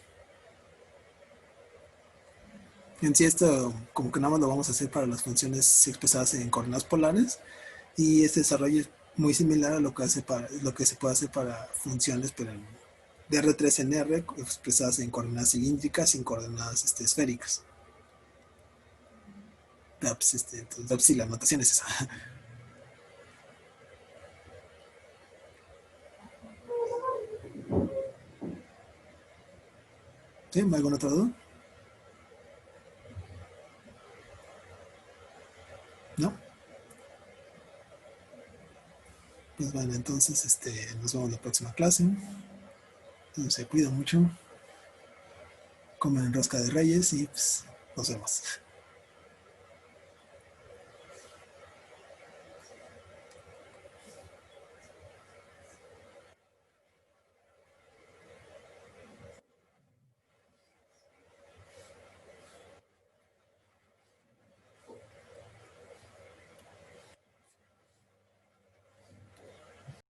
En sí esto como que nada más lo vamos a hacer para las funciones expresadas en coordenadas polares y este desarrollo es muy similar a lo que se puede hacer para funciones pero de R3 en R expresadas en coordenadas cilíndricas y en coordenadas esféricas. Pues, entonces, sí, la notación es esa. ¿Sí? ¿Alguna otra duda? ¿No? Pues bueno, entonces nos vemos en la próxima clase. Se cuida mucho, comen rosca de reyes y pues nos vemos.